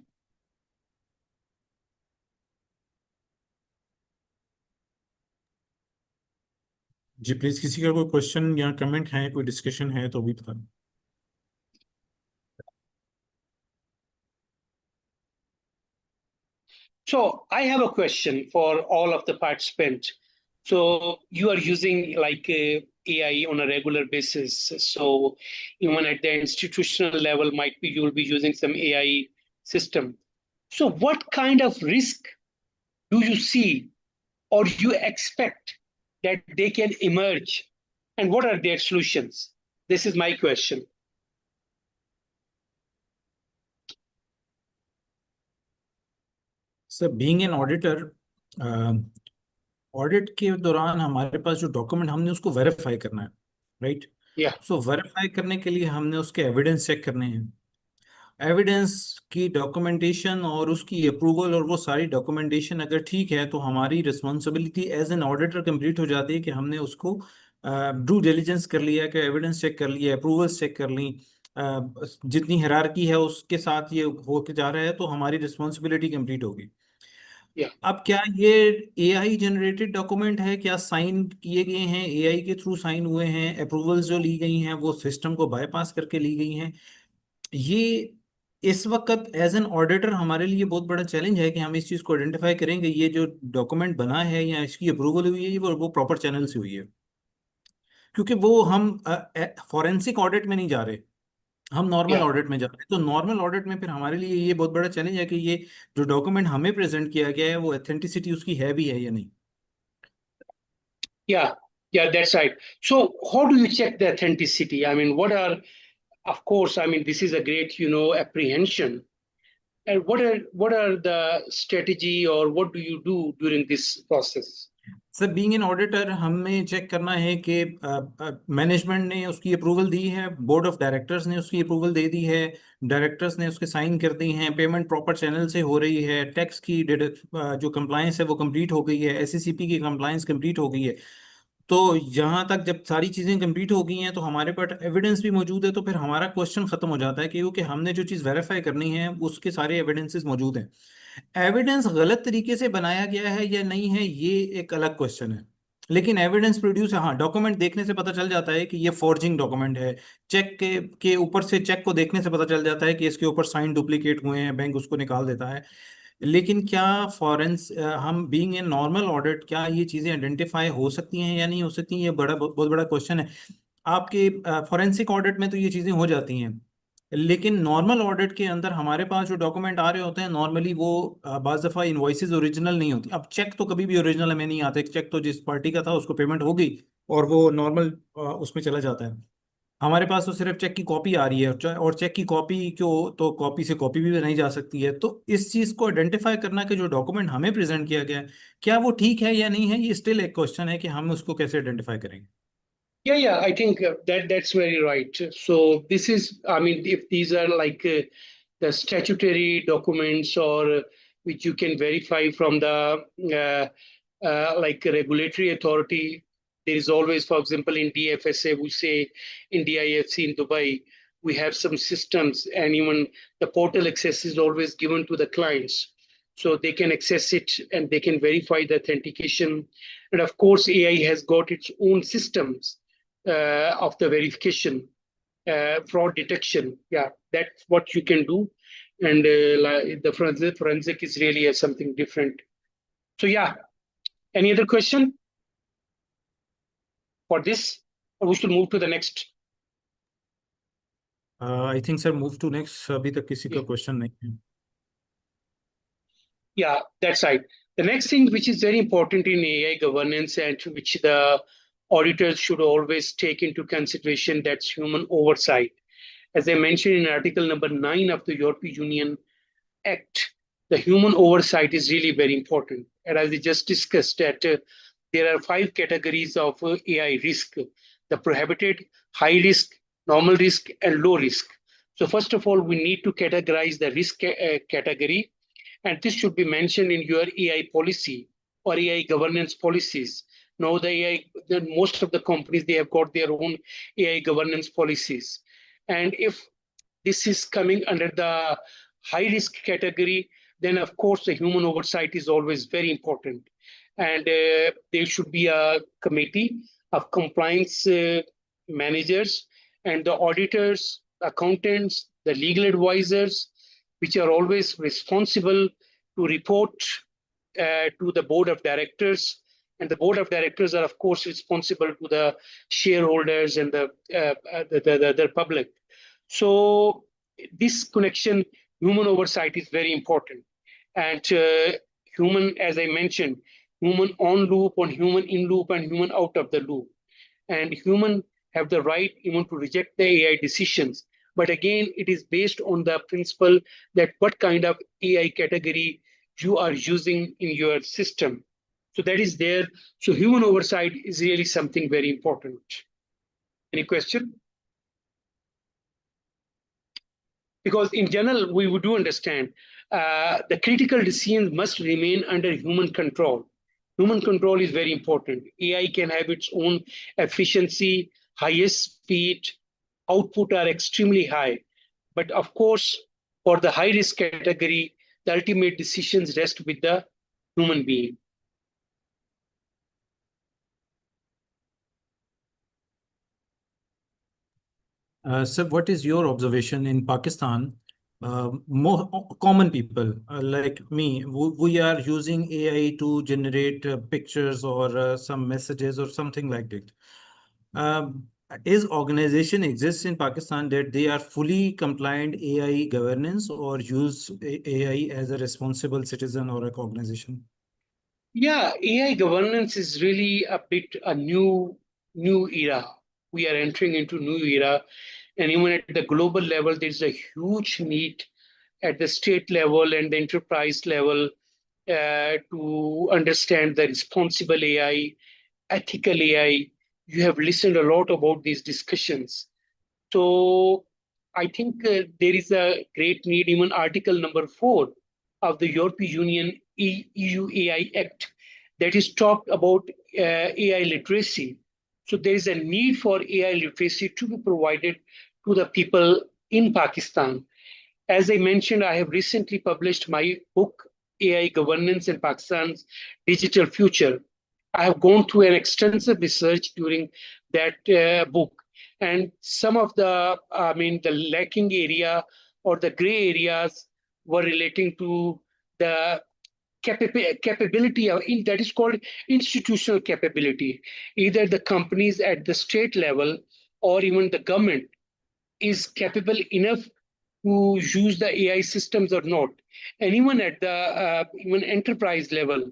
जी please, किसी का कोई question या comment है, कोई discussion है तो भी बता। So I have a question for all of the participants. So you are using like AI on a regular basis. So even at the institutional level, might be you will be using some AI system. So what kind of risk do you see or you expect that they can emerge, and what are their solutions? This is my question. Sir being an auditor, audit के दौरान हमारे पास जो document हमने उसको verify करना है, right? Yeah, सो verify करने के लिए हमने उसके एविडेंस चेक करने हैं, एविडेंस की डॉक्यूमेंटेशन और उसकी अप्रूवल और वो सारी डॉक्यूमेंटेशन अगर ठीक है तो हमारी responsibility as an auditor complete हो जाती है कि हमने उसको ड्यू डिलिजेंस कर लिया, कि एविडेंस चेक कर लिया, अप्रूवल्स चेक कर ली, जितनी हायरार्की है उसके साथ ये होके जा रहा है तो हमारी रिस्पॉन्सिबिलिटी कंप्लीट होगी। yeah. अब क्या ये एआई जनरेटेड डॉक्यूमेंट है, क्या साइन किए गए हैं, एआई के थ्रू साइन हुए हैं, अप्रूवल्स जो ली गई हैं वो सिस्टम को बाईपास करके ली गई हैं? ये इस वक्त एज एन ऑडिटर हमारे लिए बहुत बड़ा चैलेंज है कि हम इस चीज़ को आइडेंटिफाई करेंगे ये जो डॉक्यूमेंट बना है या इसकी अप्रूवल हुई है वो प्रॉपर चैनल से हुई है, क्योंकि वो हम फॉरेंसिक ऑडिट में नहीं जा रहे, हम नॉर्मल Yeah, ऑडिट में जा रहे हैं। तो नॉर्मल ऑडिट में फिर हमारे लिए ये बहुत बड़ा चैलेंज है कि ये जो डॉक्यूमेंट हमें प्रेजेंट किया गया है वो ऑथेंटिसिटी उसकी है भी है या नहीं। yeah, yeah, that's right. So how do you check the authenticity? I mean, what are, of course, I mean, this is a great, apprehension. And what are the strategy or what do you do during this process? Sir being an auditor हमें check करना है कि management ने उसकी approval दी है, board of directors ने उसकी approval दे दी है, डायरेक्टर्स ने उसके साइन कर दी हैं, पेमेंट प्रॉपर चैनल से हो रही है, टैक्स की जो कंप्लायंस है वो कंप्लीट हो गई है, एससीसीपी की कंप्लायंस कंप्लीट हो गई है। तो यहाँ तक जब सारी चीज़ें कंप्लीट हो गई हैं तो हमारे पास एविडेंस भी मौजूद है, तो फिर हमारा क्वेश्चन खत्म हो जाता है कि क्योंकि हमने जो चीज़ वेरीफाई करनी है उसके सारे एविडेंसेस मौजूद हैं। एविडेंस गलत तरीके से बनाया गया है या नहीं है ये एक अलग क्वेश्चन है, लेकिन एविडेंस प्रोड्यूस है। हाँ, डॉक्यूमेंट देखने से पता चल जाता है कि ये फॉर्जिंग डॉक्यूमेंट है, चेक के ऊपर से चेक को देखने से पता चल जाता है कि इसके ऊपर साइन डुप्लीकेट हुए हैं, बैंक उसको निकाल देता है। लेकिन क्या हम बीइंग ए नॉर्मल ऑडिट क्या ये चीज़ें आइडेंटिफाई हो सकती हैं या नहीं हो सकती, ये बहुत बड़ा क्वेश्चन है। आपके फॉरेंसिक ऑडिट में तो ये चीज़ें हो जाती हैं, लेकिन नॉर्मल ऑडिट के अंदर हमारे पास जो डॉक्यूमेंट आ रहे होते हैं नॉर्मली वो बाज़ दफ़ा इनवॉइसेज ओरिजिनल नहीं होती। अब चेक तो कभी भी ओरिजिनल हमें नहीं आते, चेक तो जिस पार्टी का था उसको पेमेंट हो गई और वो नॉर्मल उसमें चला जाता है। हमारे पास तो सिर्फ चेक की कॉपी आ रही है, और चेक की कॉपी क्यों, तो कॉपी से कॉपी भी बनाई जा सकती है। तो इस चीज़ को आइडेंटिफाई करना कि जो डॉक्यूमेंट हमें प्रेजेंट किया गया है क्या वो ठीक है या नहीं है, ये स्टिल एक क्वेश्चन है कि हम उसको कैसे आइडेंटिफाई करेंगे। Yeah, I think that's very right. So this is, I mean, if these are like the statutory documents or which you can verify from the like regulatory authority, there is always, for example, in DFSA, we say in DIFC in Dubai, we have some systems, and even the portal access is always given to the clients. So they can access it and they can verify the authentication. And of course, AI has got its own systems of the verification, fraud detection. Yeah, that's what you can do. And the forensic is really something different. So yeah, any other question for this? Or we should move to the next? I think sir move to next, अभी तक किसी का Yeah. Question नहीं है। Yeah, that's right. The next thing which is very important in AI governance and which the auditors should always take into consideration, that's human oversight. As I mentioned in Article number 9 of the European Union Act, the human oversight is really very important. And as we just discussed, that there are 5 categories of AI risk: the prohibited, high risk, normal risk, and low risk. So first of all, we need to categorize the risk category, and this should be mentioned in your AI policy or AI governance policies. Now, most of the companies, they have got their own AI governance policies. And if this is coming under the high risk category, then of course the human oversight is always very important. And there should be a committee of compliance managers and the auditors, accountants, the legal advisors, which are always responsible to report to the board of directors. And the board of directors are, of course, responsible to the shareholders and the public. So this connection, human oversight is very important. And human, as I mentioned, human on loop, on human in loop, and human out of the loop. And human have the right even to reject the AI decisions. But again, it is based on the principle that what kind of AI category you are using in your system. So that is there. So human oversight is really something very important. Any question? Because in general, we do understand the critical decisions must remain under human control. Human control is very important. AI can have its own efficiency, highest speed, output are extremely high. But of course, for the high risk category, the ultimate decisions rest with the human being. Sir, what is your observation in Pakistan? More common people like me, we are using AI to generate pictures or some messages or something like that. Is organization exists in Pakistan that they are fully compliant AI governance or use AI as a responsible citizen or a organization? Yeah, AI governance is really a bit a new era. We are entering into new era, and even at the global level, there's a huge need at the state level and the enterprise level to understand the responsible AI, ethical AI. You have listened a lot about these discussions. So I think there is a great need. Even Article number 4 of the European Union EU AI Act that is talked about AI literacy. So there is a need for AI literacy to be provided to the people in Pakistan. As I mentioned, I have recently published my book, AI Governance in Pakistan's Digital Future. I have gone through an extensive research during that book. And some of the lacking area or the gray areas were relating to the capability of that is called institutional capability. Either the companies at the state level or even the government is capable enough to use the AI systems or not. And even at the even enterprise level,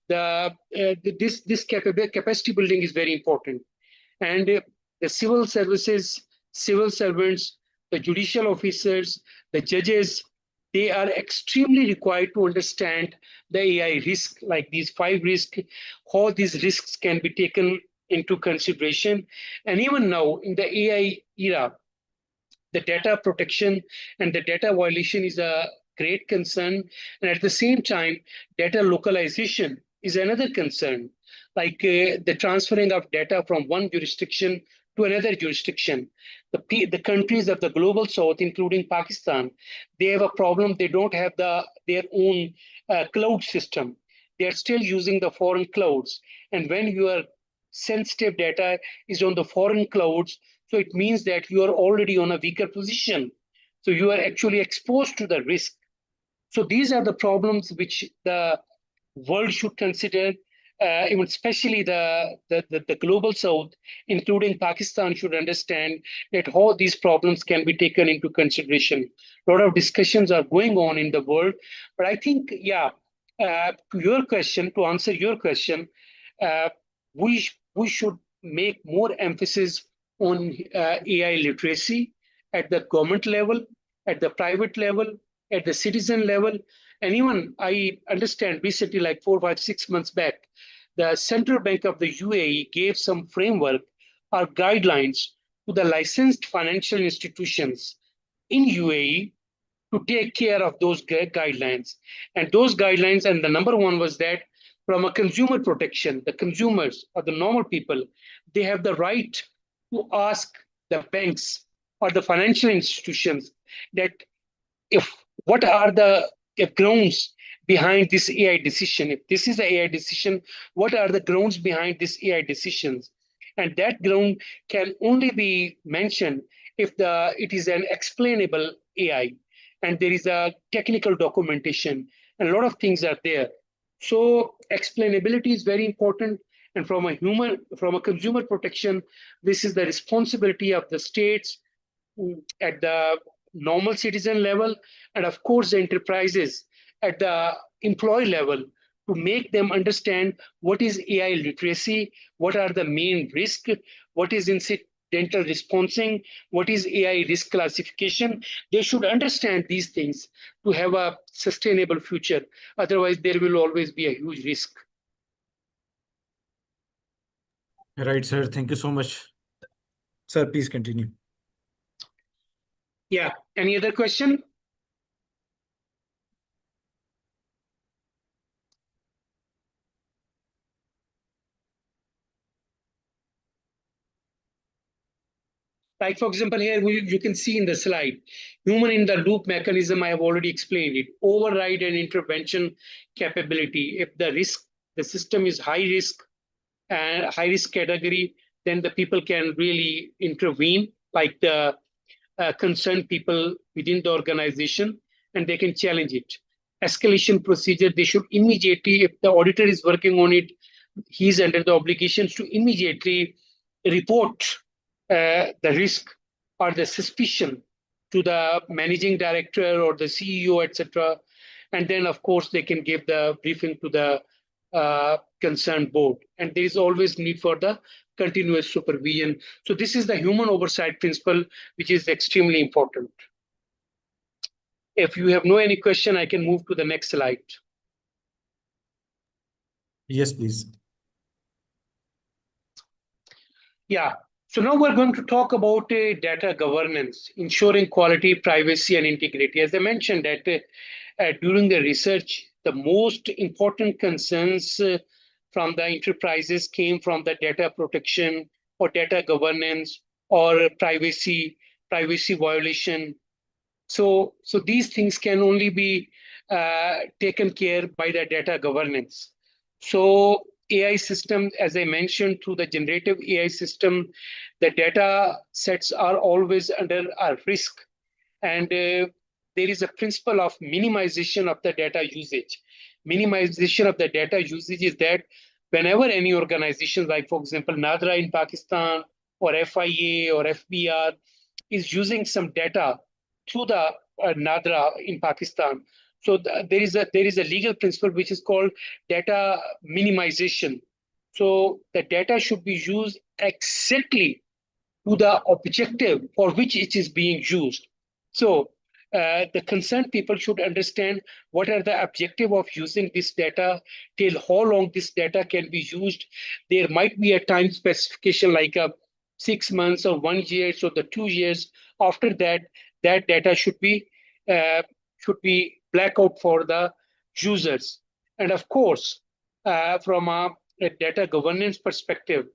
this capacity building is very important. And the civil services, civil servants, the judicial officers, the judges, they are extremely required to understand the AI risk, like these 5 risks, how these risks can be taken into consideration. And even now in the AI era, the data protection and the data violation is a great concern. And at the same time, data localization is another concern, like the transferring of data from one jurisdiction to another jurisdiction. The countries of the global south, including Pakistan, they have a problem. They don't have their own cloud system. They are still using the foreign clouds. And when your sensitive data is on the foreign clouds, so it means that you are already on a weaker position. So you are actually exposed to the risk. So these are the problems which the world should consider, even especially the global south, including Pakistan, should understand that how these problems can be taken into consideration. A lot of discussions are going on in the world, but I think, to answer your question, uh, we should make more emphasis on AI literacy at the government level, at the private level, at the citizen level. And even I understand recently, like 4, 5, 6 months back, the Central Bank of the UAE gave some framework or guidelines to the licensed financial institutions in UAE to take care of those guidelines. And those guidelines, and the number one was that from a consumer protection, the consumers or the normal people, they have the right to ask the banks or the financial institutions that if what are the grounds behind this AI decision? If this is an AI decision, what are the grounds behind this AI decisions? And that ground can only be mentioned if it is an explainable AI and there is a technical documentation and a lot of things are there. So explainability is very important. And from a consumer protection, this is the responsibility of the states at the normal citizen level, and of course the enterprises at the employee level to make them understand what is AI literacy, what are the main risks, what is dental responsing, what is AI risk classification. They should understand these things to have a sustainable future. Otherwise, there will always be a huge risk. Right, sir. Thank you so much. Sir, please continue. Yeah. Any other question? Like, for example, here you can see in the slide, human in the loop mechanism, I have already explained it. Override and intervention capability. If the system is high risk and high risk category, then the people can really intervene, like the concerned people within the organization, and they can challenge it. Escalation procedure, they should immediately, if the auditor is working on it, he's under the obligations to immediately report the risk or the suspicion to the managing director or the CEO, etc. And then, of course, they can give the briefing to the concerned board. And there is always need for the continuous supervision. So this is the human oversight principle, which is extremely important. If you have no any question, I can move to the next slide. Yes, please. Yeah. So now we're going to talk about data governance, ensuring quality, privacy, and integrity. As I mentioned that during the research, the most important concerns from the enterprises came from the data protection or data governance or privacy violation. So these things can only be taken care by the data governance. So AI system, as I mentioned, through the generative AI system, the data sets are always under a risk. And there is a principle of minimization of the data usage. Minimization of the data usage is that whenever any organization, like for example, NADRA in Pakistan or FIA or FBR, is using some data through the NADRA in Pakistan. So there is a legal principle which is called data minimization. So the data should be used exactly to the objective for which it is being used. So the concerned people should understand what are the objective of using this data, till how long this data can be used. There might be a time specification like a 6 months or 1 year, so the 2 years. After that, that data should be blackout for the users. And of course, from a data governance perspective,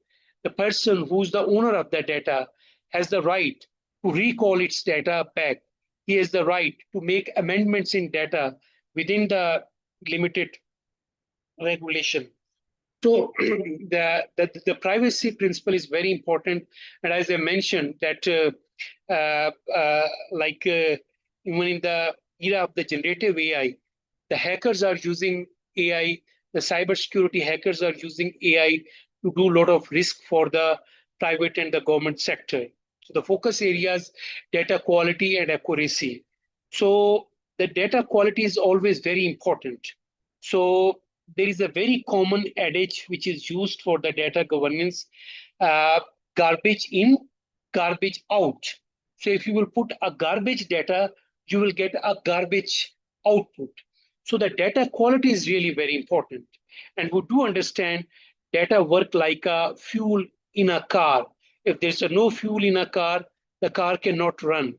the person who's the owner of the data has the right to recall its data back. He has the right to make amendments in data within the limited regulation. So the privacy principle is very important. And as I mentioned, that even in the era of the generative AI, the hackers are using AI, the cybersecurity hackers are using AI to do a lot of risk for the private and the government sector. So the focus areas, data quality and accuracy. So the data quality is always very important. So there is a very common adage which is used for the data governance, garbage in, garbage out. So if you will put a garbage data, you will get a garbage output. So the data quality is really very important. And we do understand data work like a fuel in a car. If there's no fuel in a car, the car cannot run.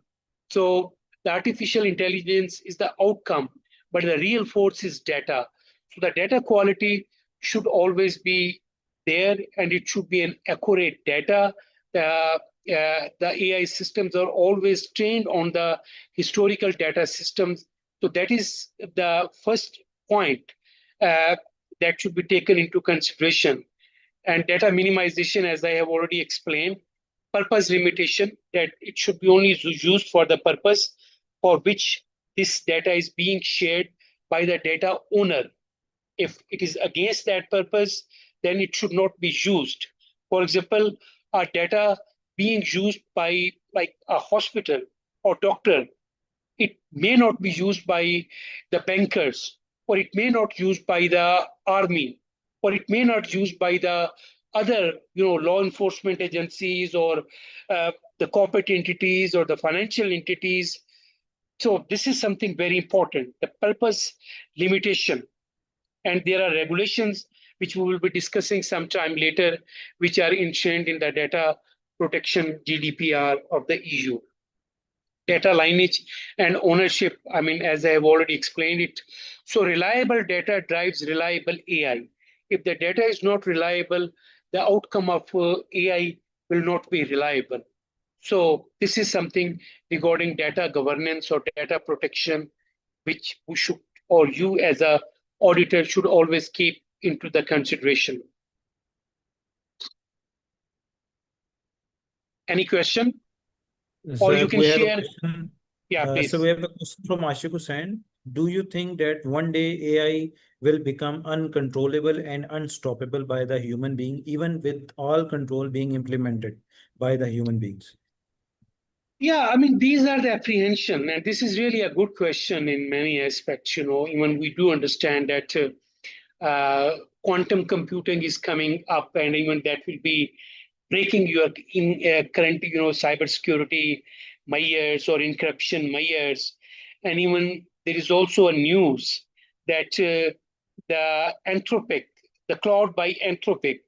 So the artificial intelligence is the outcome, but the real force is data. So the data quality should always be there, and it should be an accurate data. The AI systems are always trained on the historical data systems. So that is the first point that should be taken into consideration. And data minimization, as I have already explained, purpose limitation, that it should be only used for the purpose for which this data is being shared by the data owner. If it is against that purpose, then it should not be used. For example, our data being used by like a hospital or doctor, it may not be used by the bankers, or it may not used by the army, or it may not used by the other, law enforcement agencies or the corporate entities or the financial entities. So this is something very important, the purpose limitation. And there are regulations which we will be discussing sometime later, which are enshrined in the data protection GDPR of the EU. Data lineage and ownership, I mean, as I have already explained it. So reliable data drives reliable AI. If the data is not reliable, the outcome of AI will not be reliable. So this is something regarding data governance or data protection, which we should, or you as a auditor should always keep into the consideration. Any question? Or you can We have a share. question. Yeah, please. So we have a question from Ashik Hussain. Do you think that one day AI will become uncontrollable and unstoppable by the human being, even with all control being implemented by the human beings? Yeah, I mean, these are the apprehension, and this is really a good question in many aspects. Even we do understand that quantum computing is coming up, and even that will be breaking your current, cybersecurity measures or encryption measures. And even there is also a news that the Anthropic, the cloud by Anthropic,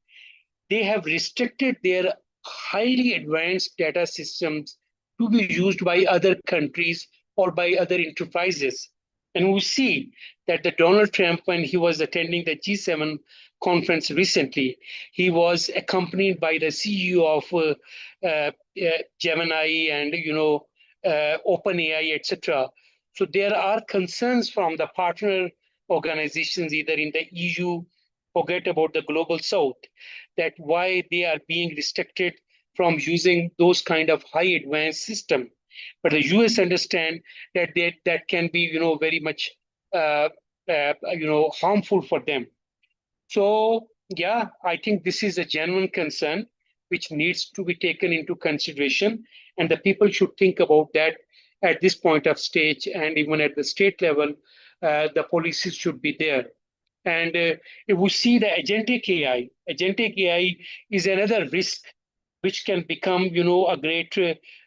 they have restricted their highly advanced data systems to be used by other countries or by other enterprises. And we see that the Donald Trump, when he was attending the G7 conference recently, he was accompanied by the CEO of Gemini and OpenAI, etc. So there are concerns from the partner organizations, either in the EU, forget about the global South, that why they are being restricted from using those kind of high advanced system. But the US understand that that can be, very much, harmful for them. So yeah, I think this is a genuine concern which needs to be taken into consideration, and the people should think about that at this point of stage, and even at the state level, the policies should be there. And if we see the agentic AI is another risk which can become, a great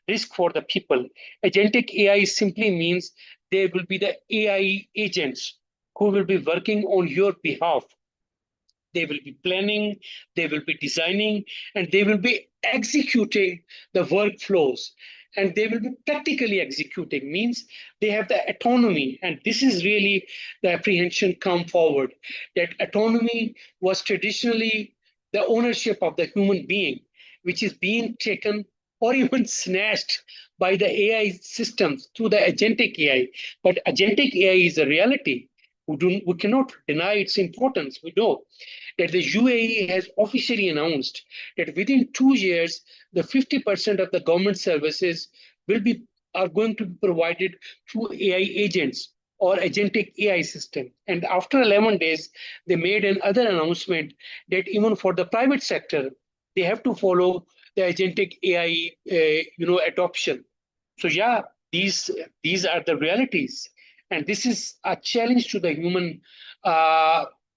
risk for the people. Agentic AI simply means there will be the AI agents who will be working on your behalf. They will be planning, they will be designing, and they will be executing the workflows. And they will be practically executing, means they have the autonomy. And this is really the apprehension come forward, that autonomy was traditionally the ownership of the human being, which is being taken or even snatched by the AI systems through the agentic AI. But agentic AI is a reality. We cannot deny its importance. We know that the UAE has officially announced that within 2 years, the 50% of the government services are going to be provided through AI agents or agentic AI system. And after 11 days, they made another announcement that even for the private sector, they have to follow the agentic AI, adoption. So yeah, these are the realities, and this is a challenge to the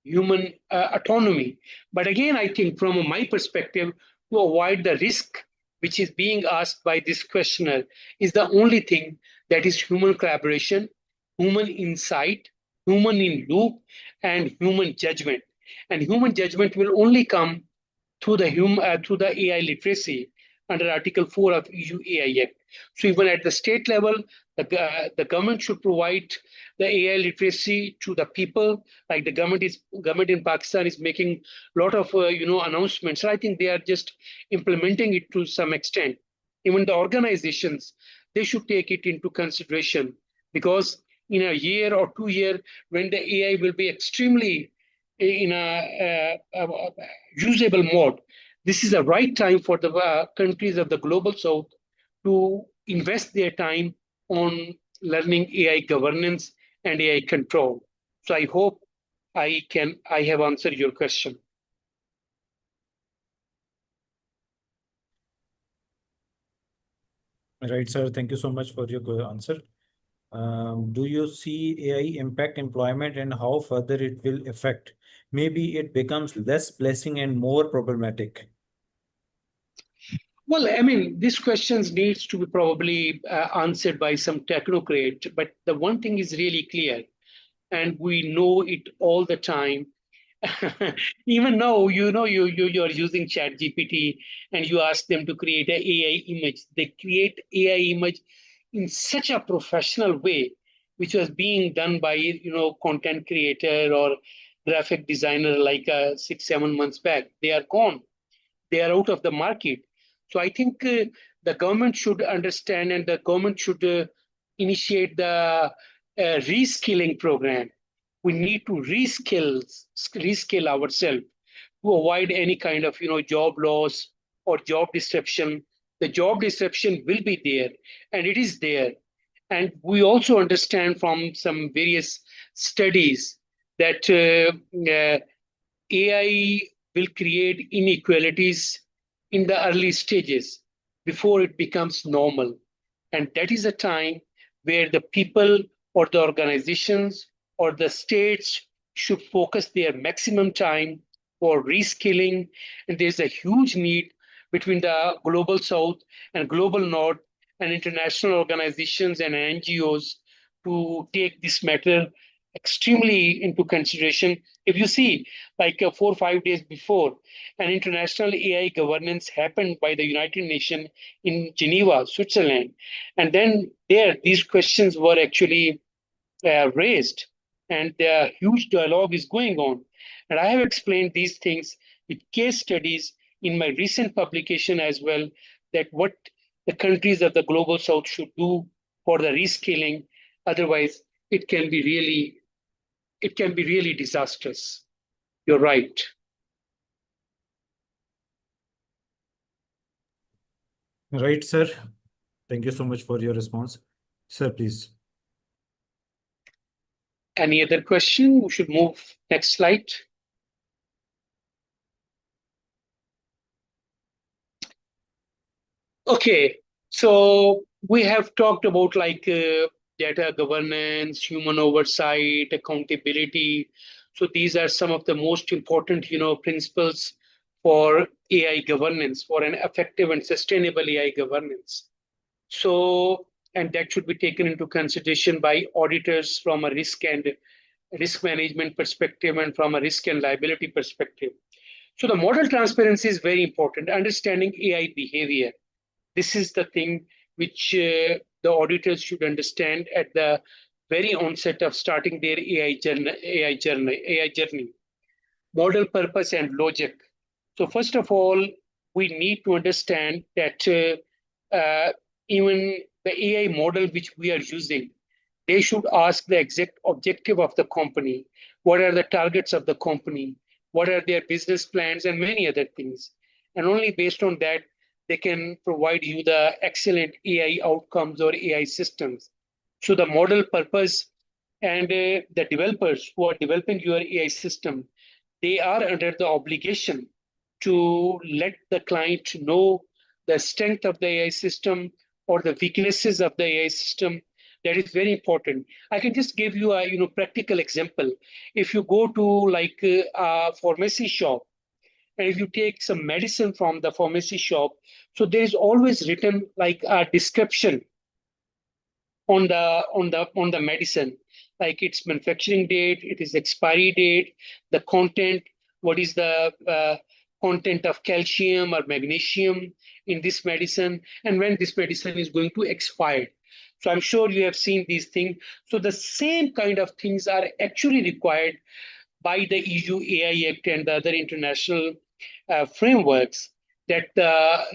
human autonomy. But again, I think from my perspective, to avoid the risk which is being asked by this questioner, is the only thing that is human collaboration, human insight, human in loop, and human judgment. And human judgment will only come through the AI literacy under Article 4 of EU AI Act. So even at the state level, the government should provide the AI literacy to the people. Like the government in Pakistan is making a lot of announcements. So I think they are just implementing it to some extent. Even the organizations, they should take it into consideration, because in a year or 2 year, when the AI will be extremely in a usable mode, this is the right time for the countries of the global south to invest their time on learning AI governance and AI control. So I hope I have answered your question. Right, sir. Thank you so much for your good answer. Do you see AI impact employment and how further it will affect? Maybe it becomes less blessing and more problematic. Well, I mean, these questions needs to be probably answered by some technocrat, but the one thing is really clear, and we know it all the time. Even now, you're using Chat GPT and you ask them to create an AI image. They create AI image in such a professional way, which was being done by content creator or graphic designer like 6 7 months back. They are gone. They are out of the market. So I think the government should understand, and the government should initiate the reskilling program. We need to reskill ourselves to avoid any kind of job loss or job disruption. The job disruption will be there, and it is there. And we also understand from some various studies that AI will create inequalities in the early stages before it becomes normal. And that is a time where the people or the organizations or the states should focus their maximum time for reskilling. And there's a huge need between the global south and global north and international organizations and NGOs to take this matter extremely into consideration. If you see, like 4 or 5 days before, an international AI governance happened by the United Nations in Geneva, Switzerland. And then there, these questions were actually raised, and a huge dialogue is going on. And I have explained these things with case studies in my recent publication as well, that what the countries of the global south should do for the reskilling. Otherwise, it can be really disastrous. You're right. Right, sir. Thank you so much for your response. Sir, please. Any other question? We should move next slide. Okay, so we have talked about like data governance, human oversight, accountability. So these are some of the most important, principles for AI governance, for an effective and sustainable AI governance. So, and that should be taken into consideration by auditors from a risk management perspective and from a risk and liability perspective. So the model transparency is very important, understanding AI behavior. This is the thing which the auditors should understand at the very onset of starting their AI journey. Model purpose and logic. So first of all, we need to understand that even the AI model which we are using, they should ask the exact objective of the company. What are the targets of the company? What are their business plans and many other things? And only based on that, they can provide you the excellent AI outcomes or AI systems. So the model purpose and the developers who are developing your AI system, they are under the obligation to let the client know the strength of the AI system or the weaknesses of the AI system. That is very important. I can just give you a practical example. If you go to like a pharmacy shop, and if you take some medicine from the pharmacy shop, so there is always written like a description on the medicine, like its manufacturing date, it is expiry date, the content, what is the content of calcium or magnesium in this medicine, and when this medicine is going to expire. So I'm sure you have seen these things. So the same kind of things are actually required by the EU AI Act and the other international frameworks, that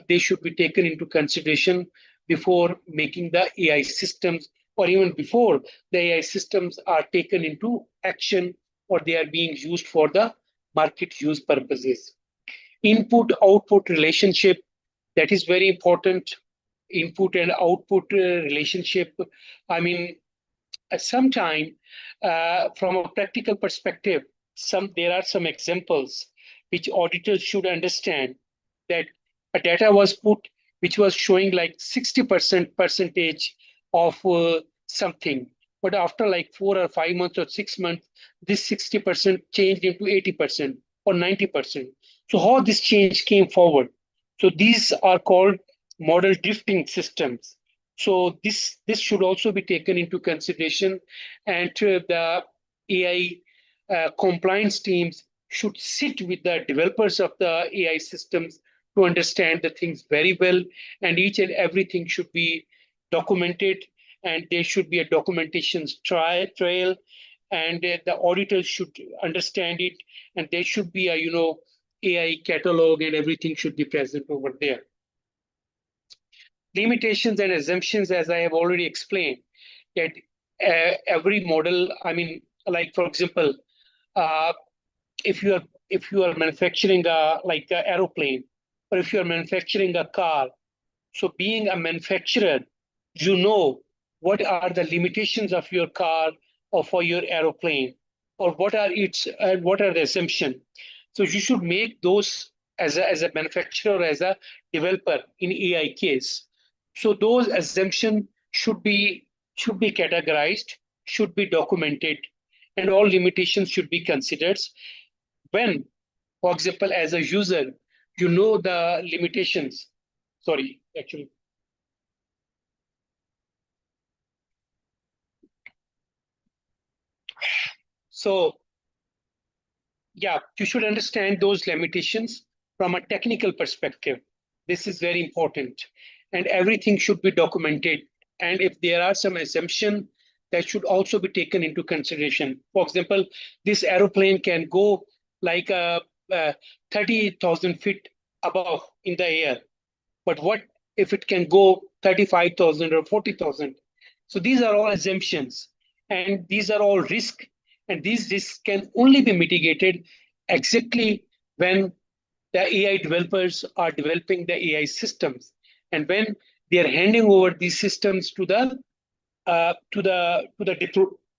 they should be taken into consideration before making the AI systems, or even before the AI systems are taken into action or they are being used for the market use purposes. Input output relationship, that is very important. Input and output relationship. I mean, sometime from a practical perspective, there are some examples which auditors should understand, that a data was put which was showing like 60% percentage of something. But after like 4 or 5 months or 6 months, this 60% changed into 80% or 90%. So how this change came forward? So these are called model drifting systems. So this should also be taken into consideration, and the AI compliance teams should sit with the developers of the AI systems to understand the things very well, and each and everything should be documented, and there should be a documentation trail, and the auditors should understand it, and there should be a AI catalog, and everything should be present over there. Limitations and assumptions, as I have already explained, that every model, I mean, like for example, uh, if you are manufacturing like an aeroplane, or if you are manufacturing a car, so being a manufacturer, you know what are the limitations of your car or for your aeroplane, or what are the assumption. So you should make those as a manufacturer or as a developer in AI case. So those assumptions should be categorized, should be documented, and all limitations should be considered. When, for example, as a user, you know the limitations. Sorry, actually. So yeah, you should understand those limitations from a technical perspective. This is very important, and everything should be documented. And if there are some assumptions, that should also be taken into consideration. For example, this aeroplane can go like 30,000 feet above in the air. But what if it can go 35,000 or 40,000? So these are all assumptions, and these are all risks, and these risks can only be mitigated exactly when the AI developers are developing the AI systems, and when they are handing over these systems to the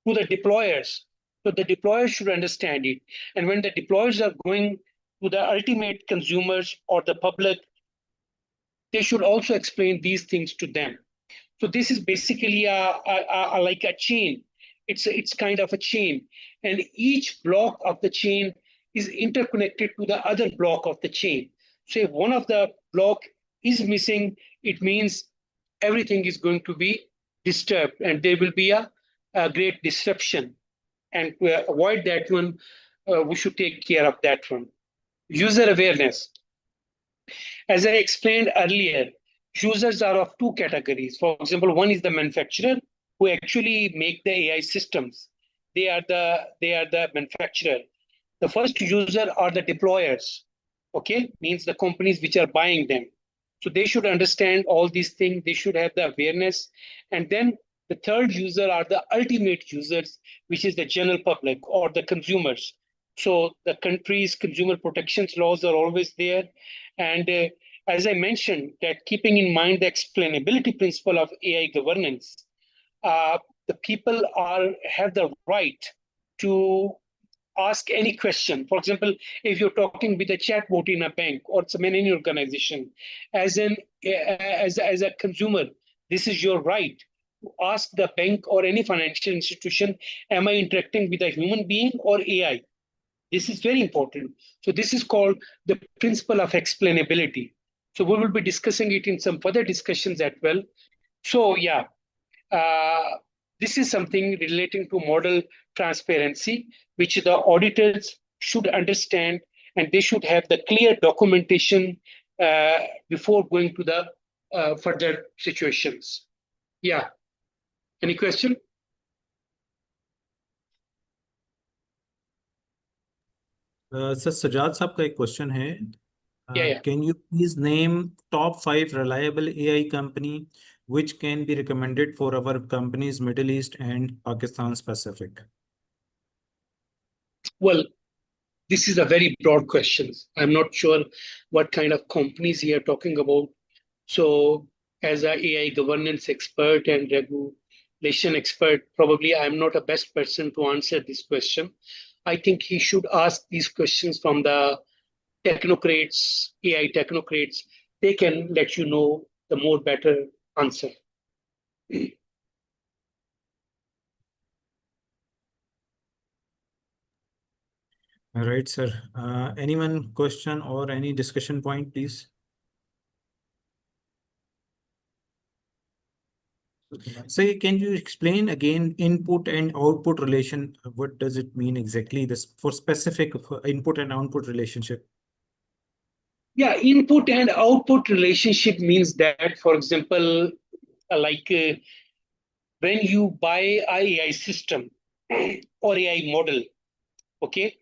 deployers. So the deployers should understand it, and when the deployers are going to the ultimate consumers or the public, they should also explain these things to them. So this is basically like a chain. It's kind of a chain, and each block of the chain is interconnected to the other block of the chain. So if one of the block is missing, it means everything is going to be disturbed, and there will be a great disruption. And to avoid that one, we should take care of that one. User awareness. As I explained earlier, users are of two categories. For example, one is the manufacturer who actually make the AI systems. They are the manufacturer. The first user are the deployers. Okay, means the companies which are buying them. So they should understand all these things. They should have the awareness, and then the third user are the ultimate users, which is the general public or the consumers. So the country's consumer protections laws are always there, and as I mentioned, that keeping in mind the explainability principle of AI governance, the people have the right to ask any question. For example, if you're talking with a chatbot in a bank or some in any organization, as a consumer, this is your right to ask the bank or any financial institution, am I interacting with a human being or AI? This is very important. So this is called the principle of explainability. So we will be discussing it in some further discussions as well. So yeah, uh, this is something relating to model transparency, which the auditors should understand, and they should have the clear documentation before going to the further situations. Yeah. Any question? Sir Sajjad साहब का एक question है. Yeah. Can you please name top 5 reliable AI company which can be recommended for our companies Middle East and Pakistan specific? Well, this is a very broad question. I'm not sure what kind of companies he are talking about. So, as a AI governance expert and regulation expert, probably I'm not a best person to answer this question. I think he should ask these questions from the technocrats, AI technocrats. They can let you know the more better answer. All right, sir. Anyone question or any discussion point, please? So can you explain again input and output relation? What does it mean exactly? This for specific input and output relationship. Yeah, input and output relationship means that, for example, when you buy a AI system or AI model, okay,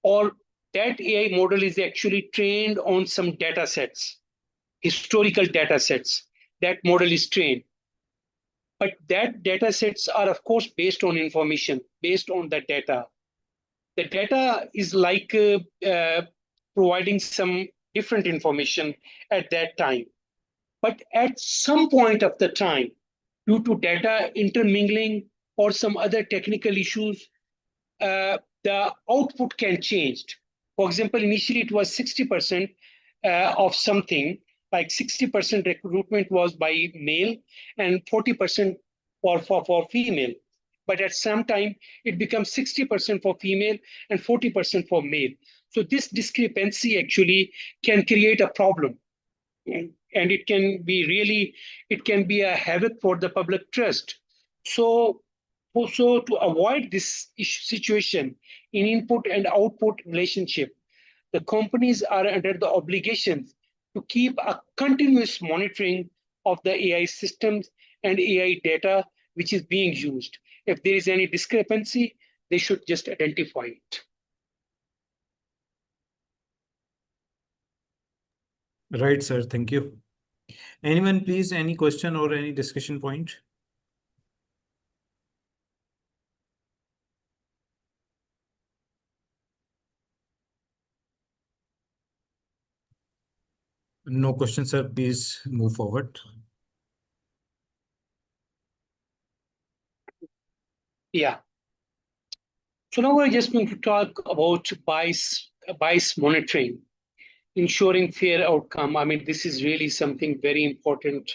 or that AI model is actually trained on some data sets, historical data sets. That model is trained. But that data sets are, of course, based on information, based on the data. The data is providing some different information at that time. But at some point of the time, due to data intermingling or some other technical issues, the output can change. For example, initially it was 60% of something, like 60% recruitment was by male and 40% for female. But at some time, it becomes 60% for female and 40% for male. So this discrepancy actually can create a problem. And it can be a havoc for the public trust. So also, to avoid this situation in input and output relationship, the companies are under the obligation to keep a continuous monitoring of the AI systems and AI data which is being used. If there is any discrepancy, they should just identify it. Right, sir. Thank you. Anyone, please, any question or any discussion point? No question, sir. Please move forward. Yeah. So now we're just going to talk about bias monitoring, ensuring fair outcome. I mean, this is really something very important.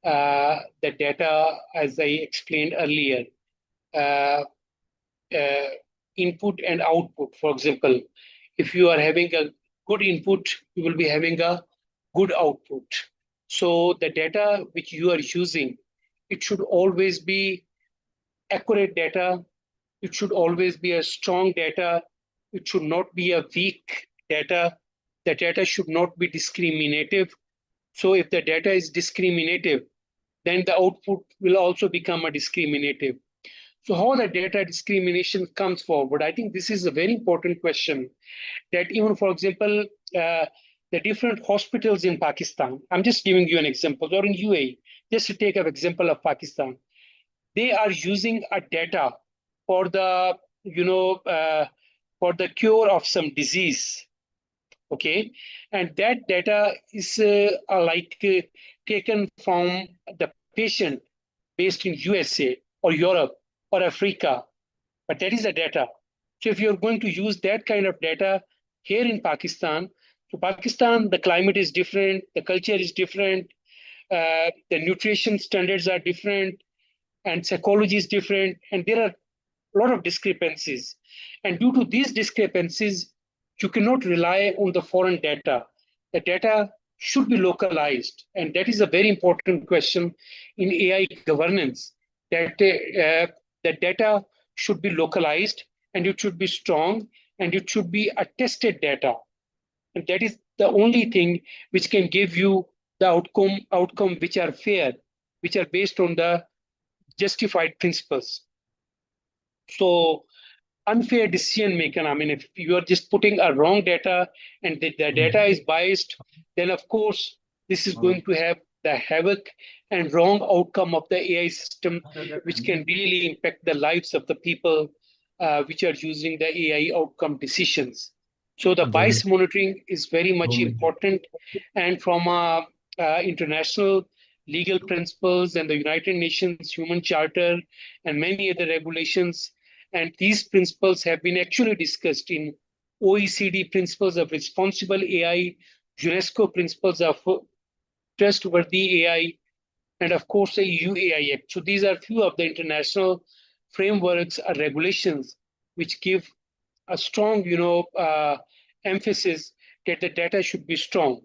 The data, as I explained earlier, uh, uh, input and output. For example, if you are having a good input, you will be having a good output. So the data which you are using, it should always be accurate data. It should always be a strong data. It should not be a weak data. The data should not be discriminative. So if the data is discriminative, then the output will also become a discriminative. So how the data discrimination comes forward? I think this is a very important question that even, for example, the different hospitals in Pakistan, I'm just giving you an example, or in UAE, just to take an example of Pakistan, they are using a data for the, for the cure of some disease, okay? And that data is taken from the patient based in USA or Europe or Africa, but that is the data. So if you're going to use that kind of data here in Pakistan, so Pakistan, the climate is different, the culture is different, the nutrition standards are different, and psychology is different, and there are a lot of discrepancies. And due to these discrepancies, you cannot rely on the foreign data. The data should be localized, and that is a very important question in AI governance, that the data should be localized, and it should be strong, and it should be a tested data. And that is the only thing which can give you the outcome which are fair, which are based on the justified principles. So unfair decision making, I mean, if you are just putting a wrong data and the data is biased, then of course this is going to have the havoc and wrong outcome of the AI system, which can really impact the lives of the people which are using the AI outcome decisions. So the bias monitoring is very much important. And from international legal principles and the United Nations Human Charter and many other regulations, and these principles have been actually discussed in OECD principles of responsible AI, UNESCO principles of trustworthy AI, and of course the EU AI Act. So these are few of the international frameworks or regulations which give a strong, emphasis that the data should be strong.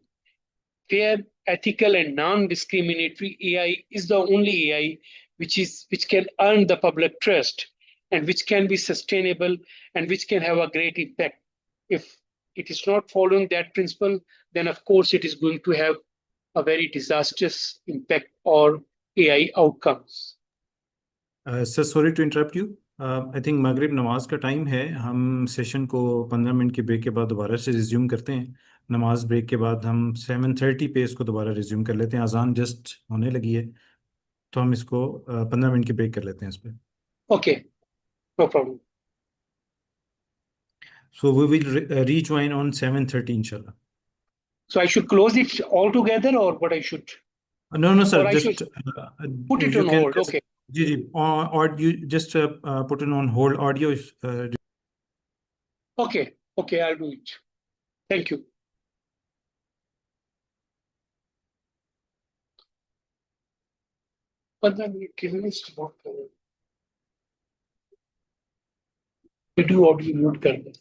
Fair, ethical, and non-discriminatory AI is the only AI which can earn the public trust and which can be sustainable and which can have a great impact. If it is not following that principle, then of course it is going to have a very disastrous impact or AI outcomes. Sir sorry to interrupt you I think मगरिब नमाज का time है हम session को 15 minute के break के बाद दोबारा से रिज्यूम करते हैं नमाज ब्रेक के बाद हम 7:30 पे इसको दोबारा रिज्यूम कर लेते हैं अजान जस्ट होने लगी है तो हम इसको 15 मिनट की ब्रेक कर लेते हैं इस पर Okay, no problem. So we will rejoin on 7:30 इंशाल्लाह So I should close it altogether, or what I should? No no Or sir I should just put it you on can hold. Okay. जी जी और you just put in on hold audio Okay. Okay, I'll do it. Thank you. But then we can list what video audio mute कर दे.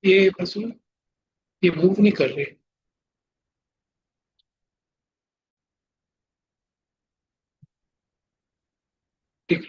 ये बस ये move नहीं कर रहे। ठीक।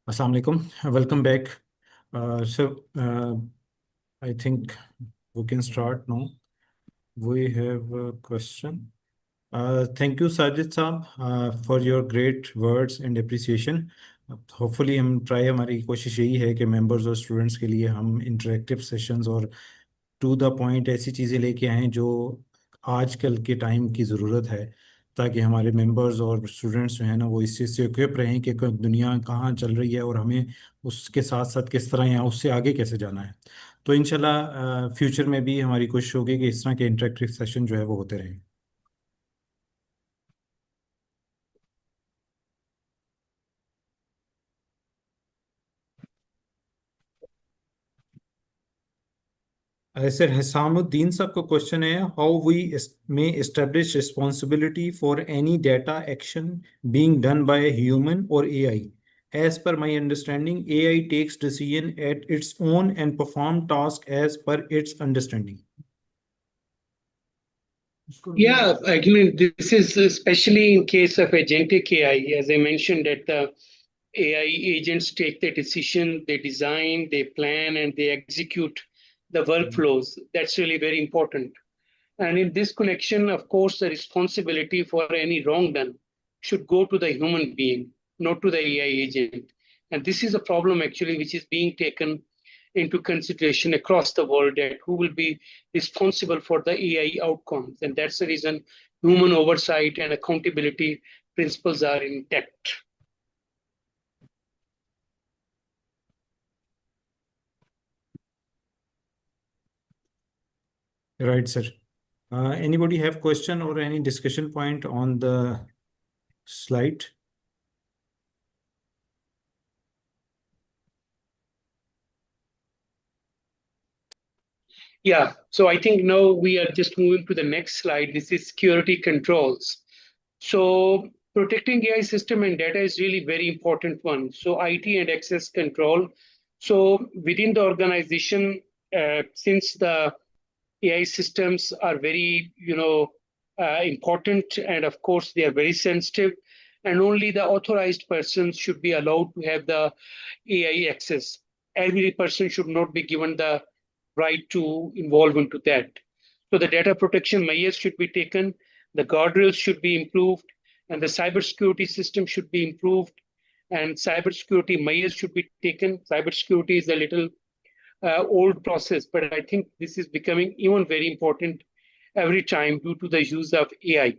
Assalamu alaikum. Welcome back. I think we can start now. We have a question. Thank you, Sajid Saab, for your great words and appreciation. Hopefully हमारी कोशिश यही है कि members और students के लिए हम interactive sessions और to the point ऐसी चीज़ें लेके आएँ जो आजकल के टाइम की ज़रूरत है, ताकि हमारे मेंबर्स और स्टूडेंट्स जो हैं ना वो इस चीज़ से इक्विप रहें कि दुनिया कहाँ चल रही है और हमें उसके साथ साथ किस तरह या उससे आगे कैसे जाना है। तो इंशाल्लाह फ्यूचर में भी हमारी कोशिश होगी कि इस तरह के इंटरेक्टिव सेशन जो है वो होते रहें। सर हसामुद्दीन साहब का क्वेश्चन है, how we may establish responsibility for any data action being done by human और AI. As per my understanding, AI takes decision at its own and perform task as per its understanding. Yeah, again, this is especially in case of agentic AI. As I mentioned, that the AI agents take the decision, they design, they plan, and they execute the workflows. That's really very important. And in this connection, of course, the responsibility for any wrong done should go to the human being, not to the AI agent. And this is a problem actually which is being taken into consideration across the world, that who will be responsible for the AI outcomes. And that's the reason human oversight and accountability principles are intact. Right, sir. Anybody have question or any discussion point on the slide? Yeah, so I think now we are just moving to the next slide. This is security controls. So protecting AI system and data is really very important one. So IT and access control. So within the organization, since the AI systems are very, important, and of course they are very sensitive, and only the authorized persons should be allowed to have the AI access. Every person should not be given the right to involve into that. So the data protection measures should be taken, the guardrails should be improved, and the cybersecurity system should be improved, and cybersecurity measures should be taken. Cybersecurity is a little old process, but I think this is becoming even very important every time due to the use of AI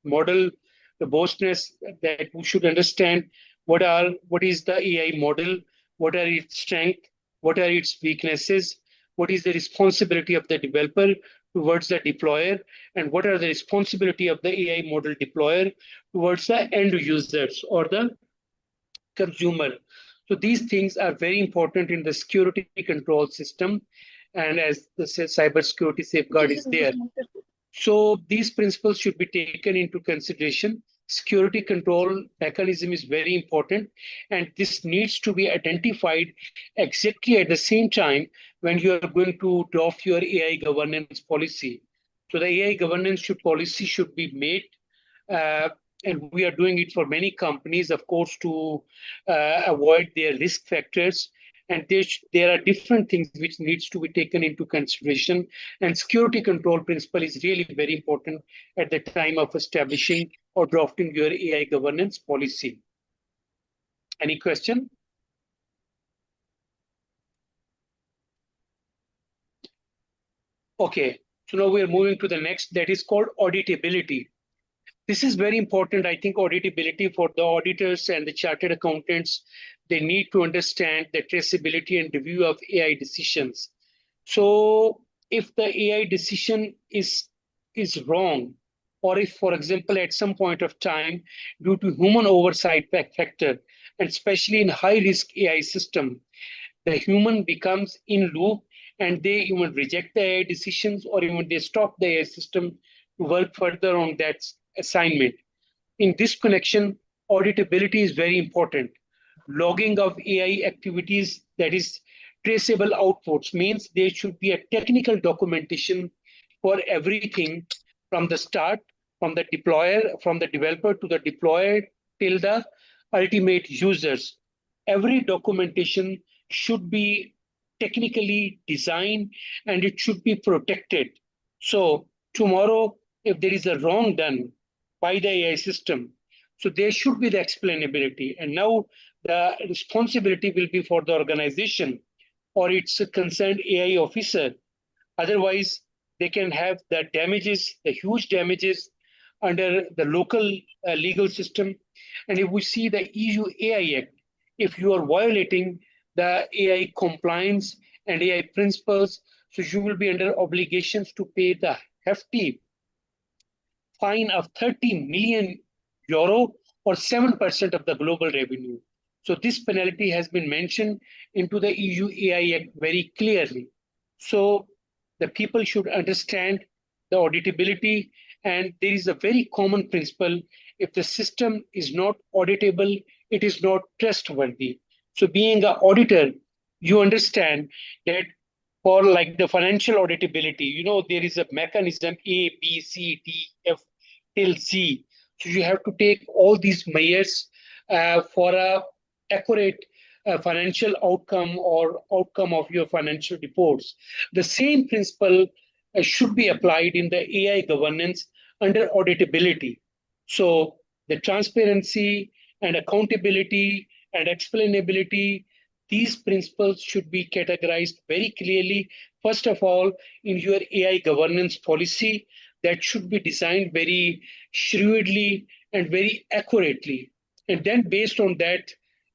model, the vastness that we should understand what is the AI model, what are its strengths, what are its weaknesses, what is the responsibility of the developer towards the deployer, and what are the responsibility of the AI model deployer towards the end users or the consumer. So these things are very important in the security control system, and as the cyber security safeguard is there. So these principles should be taken into consideration. security control mechanism is very important, and this needs to be identified exactly at the same time when you are going to draft your AI governance policy. So the AI governance policy should be made, uh, and we are doing it for many companies, of course, to avoid their risk factors. And there are different things which needs to be taken into consideration. And security control principle is really very important at the time of establishing or drafting your AI governance policy. Any question? Okay, so now we are moving to the next, that is called auditability. This is very important. I think auditability for the auditors and the chartered accountants, they need to understand the traceability and review of AI decisions. So if the AI decision is wrong, or if, for example, at some point of time, due to human oversight factor, and especially in high risk AI system, the human becomes in loop and they even reject the AI decisions, or even they stop the AI system to work further on that assignment. In this connection, auditability is very important. Logging of AI activities, that is traceable outputs, means there should be a technical documentation for everything from the start, from the deployer, from the developer to the deployer till the ultimate users. Every documentation should be technically designed and it should be protected. So tomorrow, if there is a wrong done by the AI system, so there should be the explainability. And now the responsibility will be for the organization or its concerned AI officer. Otherwise, they can have the damages, the huge damages under the local legal system. And if we see the EU AI Act, if you are violating the AI compliance and AI principles, so you will be under obligations to pay the hefty fine of 30 million euro or 7% of the global revenue. So this penalty has been mentioned into the EU AI Act very clearly. So the people should understand the auditability, and there is a very common principle: if the system is not auditable, it is not trustworthy. So being an auditor, you understand that for like the financial auditability, there is a mechanism A, B, C, D, F till Z. So you have to take all these measures for a accurate financial outcome or outcome of your financial reports. The same principle should be applied in the AI governance under auditability. So the transparency and accountability and explainability, these principles should be categorized very clearly. First of all, in your AI governance policy, that should be designed very shrewdly and very accurately. And then based on that,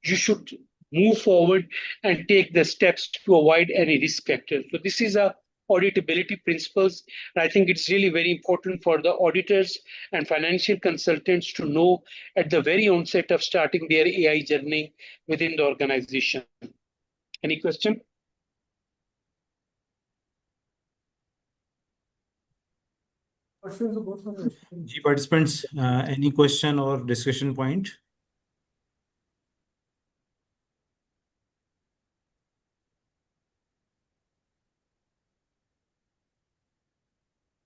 you should move forward and take the steps to avoid any risk factors. So this is a auditability principles. And I think it's really very important for the auditors and financial consultants to know at the very onset of starting their AI journey within the organization. Any question? G participants, any question or discussion point?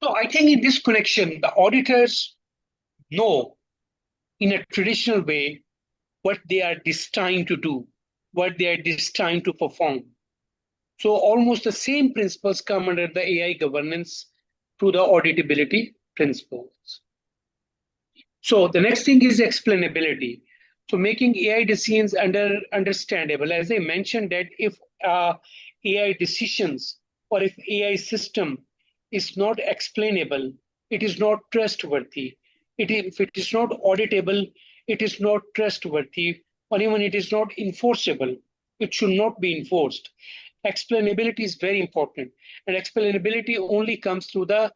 So I think in this connection, the auditors know in a traditional way what they are destined to do, what they are destined to perform. So almost the same principles come under the AI governance through the auditability principles. So the next thing is explainability. So making AI decisions understandable. As I mentioned that if AI decisions or if AI system is not explainable, it is not trustworthy. If it is not auditable, it is not trustworthy, or even it is not enforceable. It should not be enforced. Explainability is very important, and explainability only comes through the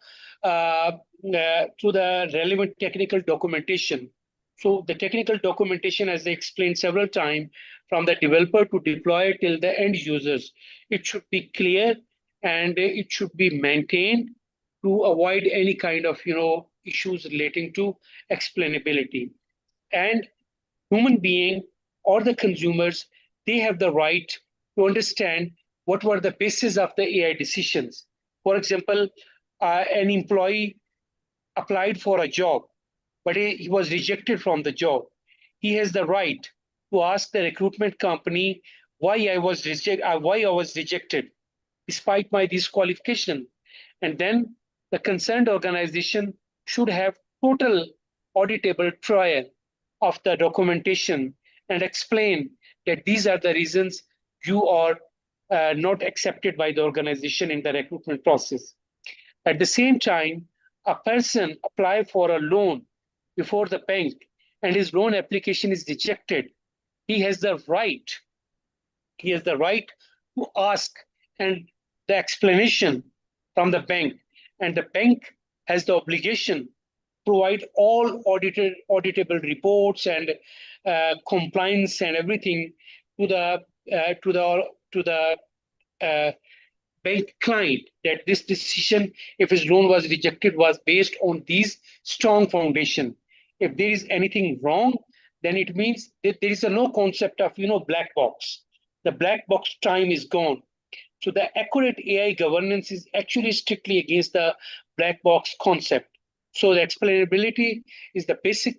relevant technical documentation. So the technical documentation, as I explained several times, from the developer to deployer till the end users, it should be clear and it should be maintained to avoid any kind of issues relating to explainability. And human being or the consumers, they have the right to understand what were the basis of the AI decisions. For example, an employee applied for a job, but he was rejected from the job. He has the right to ask the recruitment company why I was rejected despite my disqualification. And then the concerned organization should have total auditable trial of the documentation and explain that these are the reasons you are not accepted by the organization in the recruitment process. At the same time, a person apply for a loan before the bank and his loan application is rejected. He has the right he has the right to ask and the explanation from the bank, and the bank has the obligation to provide all auditable reports and compliance and everything to the uh, bank client, that this decision, if his loan was rejected, was based on these strong foundation. If there is anything wrong, then it means that there is no concept of black box. The black box time is gone. So the accurate AI governance is actually strictly against the black box concept. So the explainability is the basic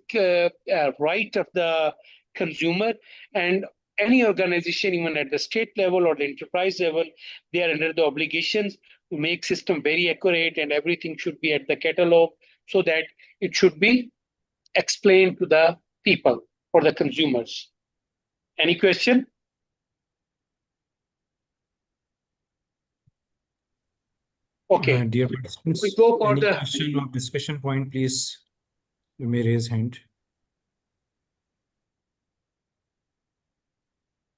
right of the consumer, and any organization, even at the state level or the enterprise level, they are under the obligations to make system very accurate, and everything should be at the catalog so that it should be explained to the people or the consumers. Any question? Okay. Dear We participants, go for any the question or discussion point, please, you may raise hand.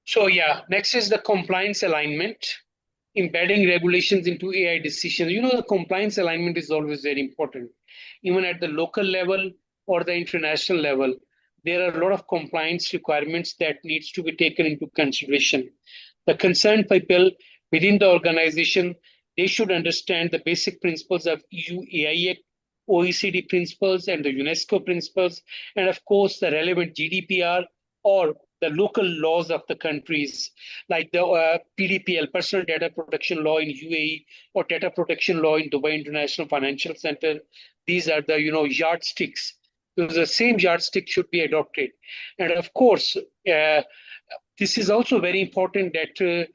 So yeah, next is the compliance alignment, embedding regulations into AI decisions. The compliance alignment is always very important. Even at the local level or the international level, there are a lot of compliance requirements that needs to be taken into consideration. The concerned people within the organization, they should understand the basic principles of EU AI Act, OECD principles, and the UNESCO principles, and of course the relevant GDPR or the local laws of the countries, like the PDPL, Personal Data Protection Law in UAE, or Data Protection Law in Dubai International Financial Center. These are the yardsticks. So the same yardstick should be adopted, and of course, this is also very important that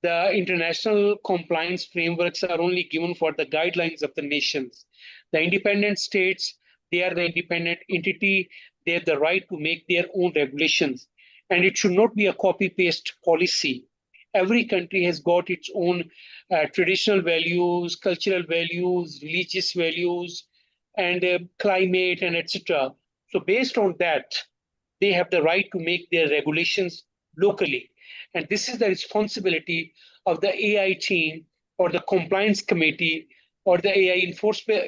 the international compliance frameworks are only given for the guidelines of the nations. The independent states, they are the independent entity. They have the right to make their own regulations, and it should not be a copy-paste policy. Every country has got its own traditional values, cultural values, religious values, and climate, and etc. So based on that, they have the right to make their regulations locally. And this is the responsibility of the AI team or the compliance committee or the AI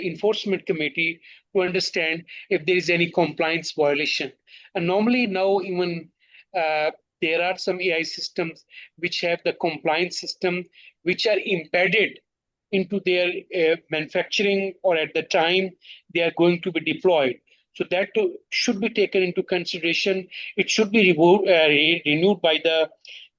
enforcement committee to understand if there is any compliance violation. And normally now even uh, there are some AI systems which have the compliance system which are embedded into their manufacturing or at the time they are going to be deployed. So that should be taken into consideration. It should be renewed by the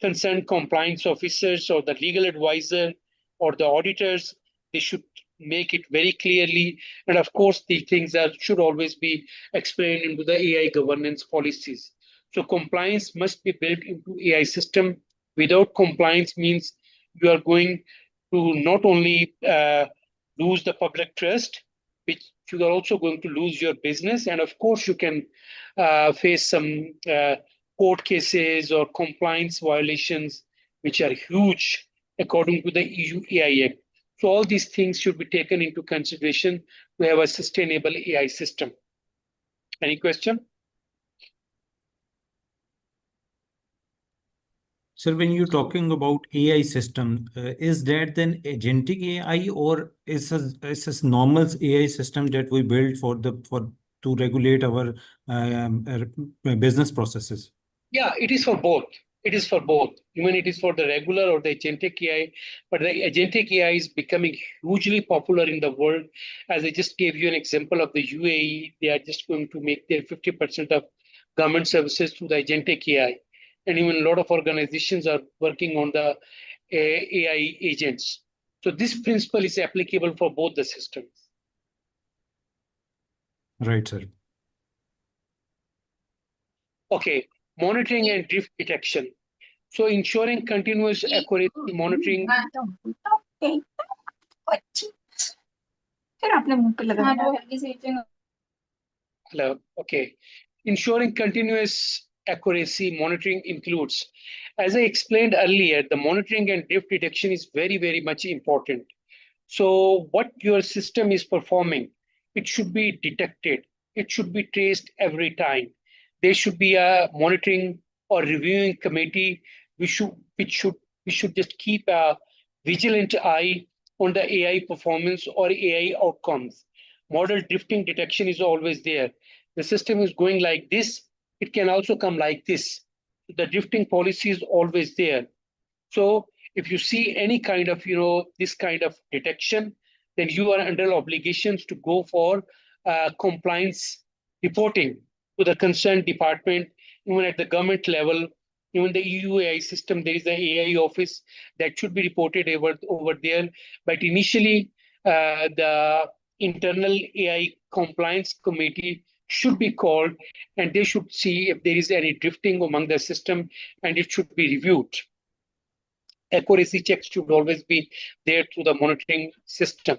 concerned compliance officers or the legal advisor or the auditors. They should make it very clearly. And of course, the things that should always be explained into the AI governance policies. So compliance must be built into AI system. Without compliance means you are going to not only lose the public trust, which you are also going to lose your business. And of course, you can face some court cases or compliance violations, which are huge according to the EU AI Act. So all these things should be taken into consideration to have a sustainable AI system. Any question? Sir, when you're talking about AI system, is that then agentic AI or is a normal AI system that we build for to regulate our business processes? Yeah, it is for both. It is for both. Even it is for the regular or the agentic AI, but the agentic AI is becoming hugely popular in the world. As I just gave you an example of the UAE, they are just going to make their 50% of government services through the agentic AI. And even a lot of organizations are working on the AI agents. So this principle is applicable for both the systems. Right, sir. Okay, monitoring and drift detection. So ensuring continuous accuracy monitoring. Hello. Okay. Ensuring continuous accuracy monitoring includes, as I explained earlier, the monitoring and drift detection is very, very much important. So what your system is performing, it should be detected. It should be traced every time. There should be a monitoring or reviewing committee. We should just keep a vigilant eye on the AI performance or AI outcomes. Model drifting detection is always there. The system is going like this. It can also come like this. The drifting policy is always there. So if you see any kind of, this kind of detection, then you are under obligations to go for compliance reporting to the concerned department, even at the government level, even the EU AI system, there is an AI office that should be reported over there. But initially, the internal AI compliance committee should be called and they should see if there is any drifting among the system and it should be reviewed. Accuracy checks should always be there through the monitoring system.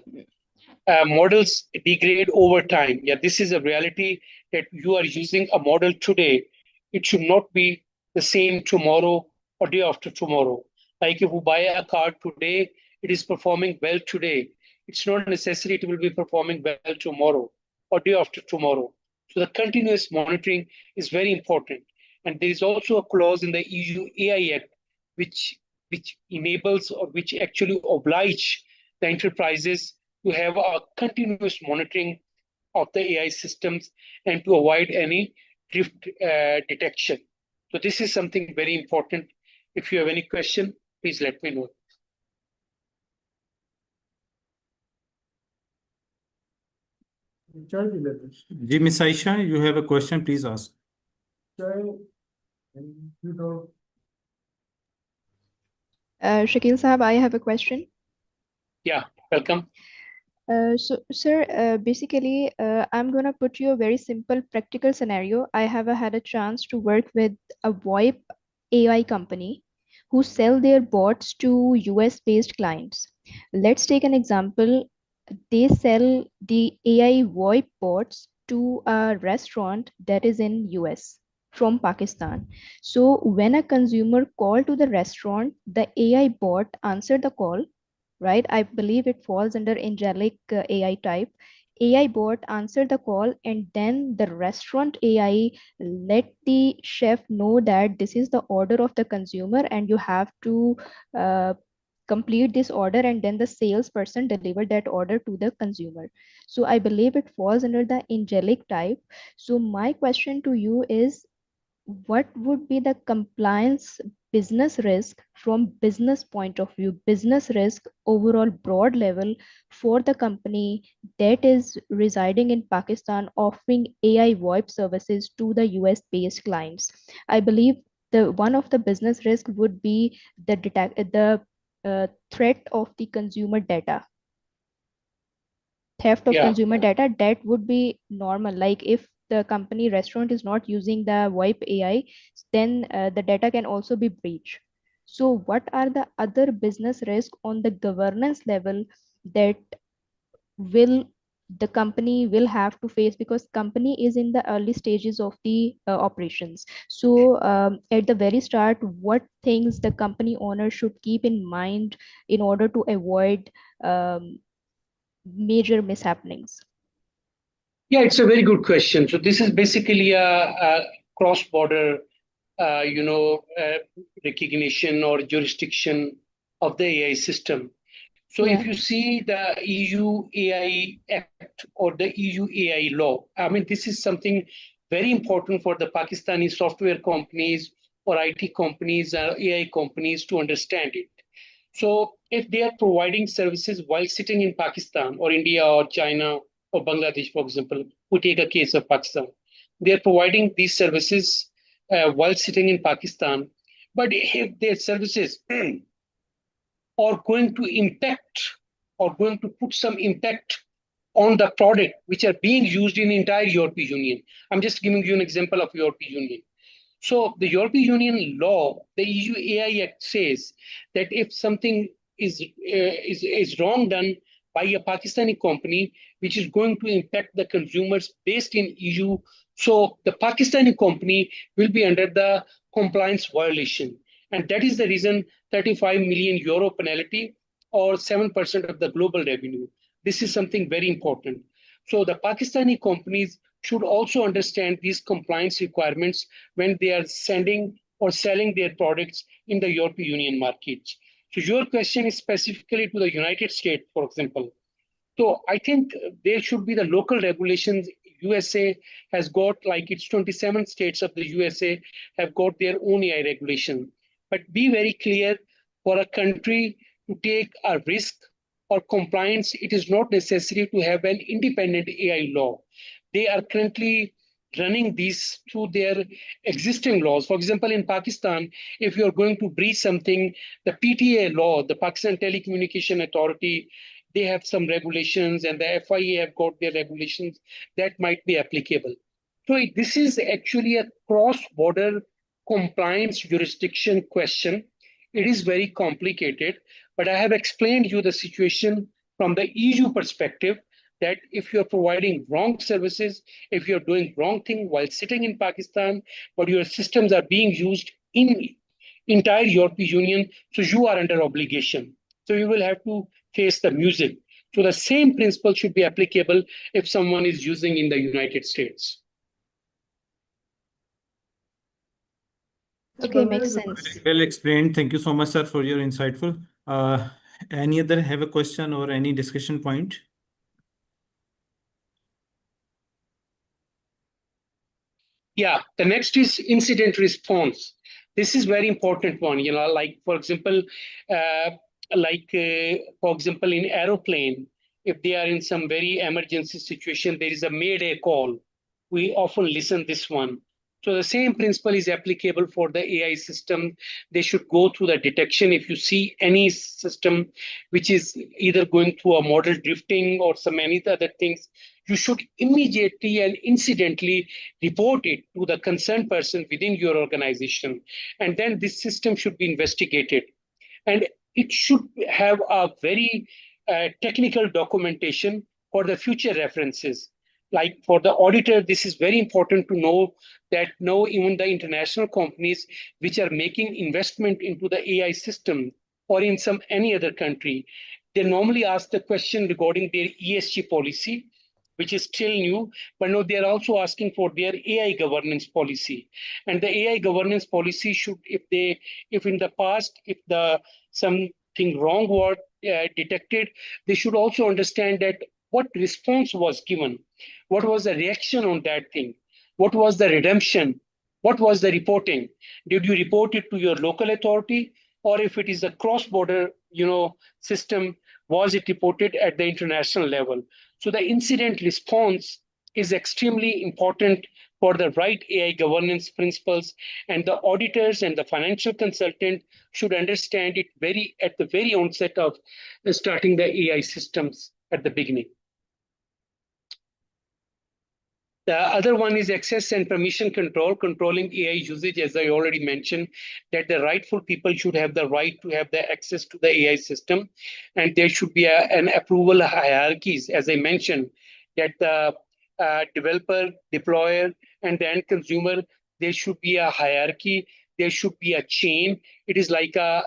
Models degrade over time. Yeah, this is a reality that you are using a model today. It should not be the same tomorrow or day after tomorrow. Like if you buy a car today, it is performing well today. It's not necessary it will be performing well tomorrow or day after tomorrow. So the continuous monitoring is very important. And there is also a clause in the EU AI Act which enables or which actually oblige the enterprises to have a continuous monitoring of the AI systems and to avoid any drift detection. So this is something very important. If you have any question, please let me know. Ji, Miss Aisha, you have a question, please ask. Shakil Sahab, I have a question. Yeah, welcome. So, sir, basically, I'm gonna put you a very simple practical scenario. I have had a chance to work with a VoIP AI company who sell their bots to US-based clients. Let's take an example. They sell the AI VoIP bots to a restaurant that is in US from Pakistan. So when a consumer called to the restaurant, the AI bot answered the call, right? I believe it falls under angelic AI type. AI bot answered the call, and then the restaurant AI let the chef know that this is the order of the consumer, and you have to complete this order, and then the salesperson delivered that order to the consumer. So I believe it falls under the angelic type. So my question to you is, what would be the compliance business risk from business point of view, business risk overall broad level for the company that is residing in Pakistan offering AI VoIP services to the US based clients? I believe the one of the business risk would be the threat of the consumer data, theft of Yeah. consumer data. That would be normal. Like if the company restaurant is not using the VoIP AI, then the data can also be breached. So what are the other business risks on the governance level that will the company will have to face, because company is in the early stages of the operations? So at the very start, what things the company owner should keep in mind in order to avoid major mishappenings? Yeah, it's a very good question. So this is basically a cross-border, recognition or jurisdiction of the AI system. So Yeah. if you see the EU AI Act or the EU AI law, I mean, this is something very important for the Pakistani software companies or IT companies, AI companies to understand it. So if they are providing services while sitting in Pakistan or India or China or Bangladesh, for example, we take a case of Pakistan. they're providing these services while sitting in Pakistan. But if their services are going to impact or going to put some impact on the product which are being used in entire European Union. I'm just giving you an example of European Union. So the European Union law, the EU AI Act says that if something is wrong done by a Pakistani company, which is going to impact the consumers based in EU, so the Pakistani company will be under the compliance violation. And that is the reason 35 million euro penalty or 7% of the global revenue. This is something very important. So the Pakistani companies should also understand these compliance requirements when they are sending or selling their products in the European Union markets. So your question is specifically to the United States, for example. So I think there should be the local regulations. USA has got, like, its 27 states of the USA have got their own AI regulation. But be very clear, for a country to take a risk or compliance, it is not necessary to have an independent AI law. They are currently running these through their existing laws. For example, in Pakistan, if you're going to breach something, the PTA law, the Pakistan Telecommunication Authority, they have some regulations, and the FIA have got their regulations that might be applicable. So this is actually a cross-border compliance jurisdiction question. It is very complicated, but I have explained you the situation from the EU perspective, that if you're providing wrong services, if you're doing wrong thing while sitting in Pakistan, but your systems are being used in entire European Union, so you are under obligation. So you will have to face the music. So the same principle should be applicable if someone is using in the United States. Okay, makes sense. Well explained. Thank you so much, sir, for your insightful. Any other have a question or any discussion point? Yeah, the next is incident response. This is very important one. Like, for example, for example, in aeroplane, if they are in some very emergency situation, there is a mayday call. We often listen this one. So the same principle is applicable for the AI system. They should go through the detection. If you see any system which is either going through a model drifting or some any other things, you should immediately and incidentally report it to the concerned person within your organization. And then this system should be investigated. And it should have a very technical documentation for the future references. Like for the auditor, this is very important to know that now even the international companies which are making investment into the AI system or in some any other country, they normally ask the question regarding their ESG policy, which is still new, but now they are also asking for their AI governance policy. And the AI governance policy should, if in the past, if the something wrong was detected, they should also understand that what response was given, what was the reaction on that thing, what was the redemption, what was the reporting. Did you report it to your local authority, or if it is a cross-border, system, was it reported at the international level? So the incident response is extremely important for the right AI governance principles, and the auditors and the financial consultant should understand it at the very onset of starting the AI systems at the beginning. The other one is access and permission control, controlling AI usage, as I already mentioned, that the rightful people should have the right to have the access to the AI system. And there should be an approval hierarchies, as I mentioned, that the developer, deployer, and the end consumer, there should be a hierarchy. There should be a chain. It's like a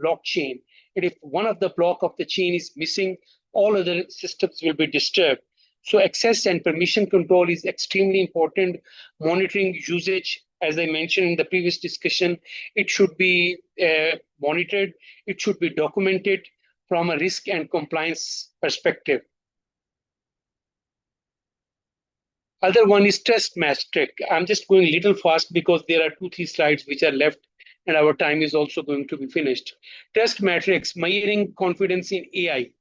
blockchain. And if one of the block of the chain is missing, all other systems will be disturbed. So access and permission control is extremely important. Monitoring usage, as I mentioned in the previous discussion, it should be monitored. It should be documented from a risk and compliance perspective. Other one is trust metric. I'm just going a little fast because there are 2-3 slides which are left and our time is also going to be finished. Trust metrics, measuring confidence in AI.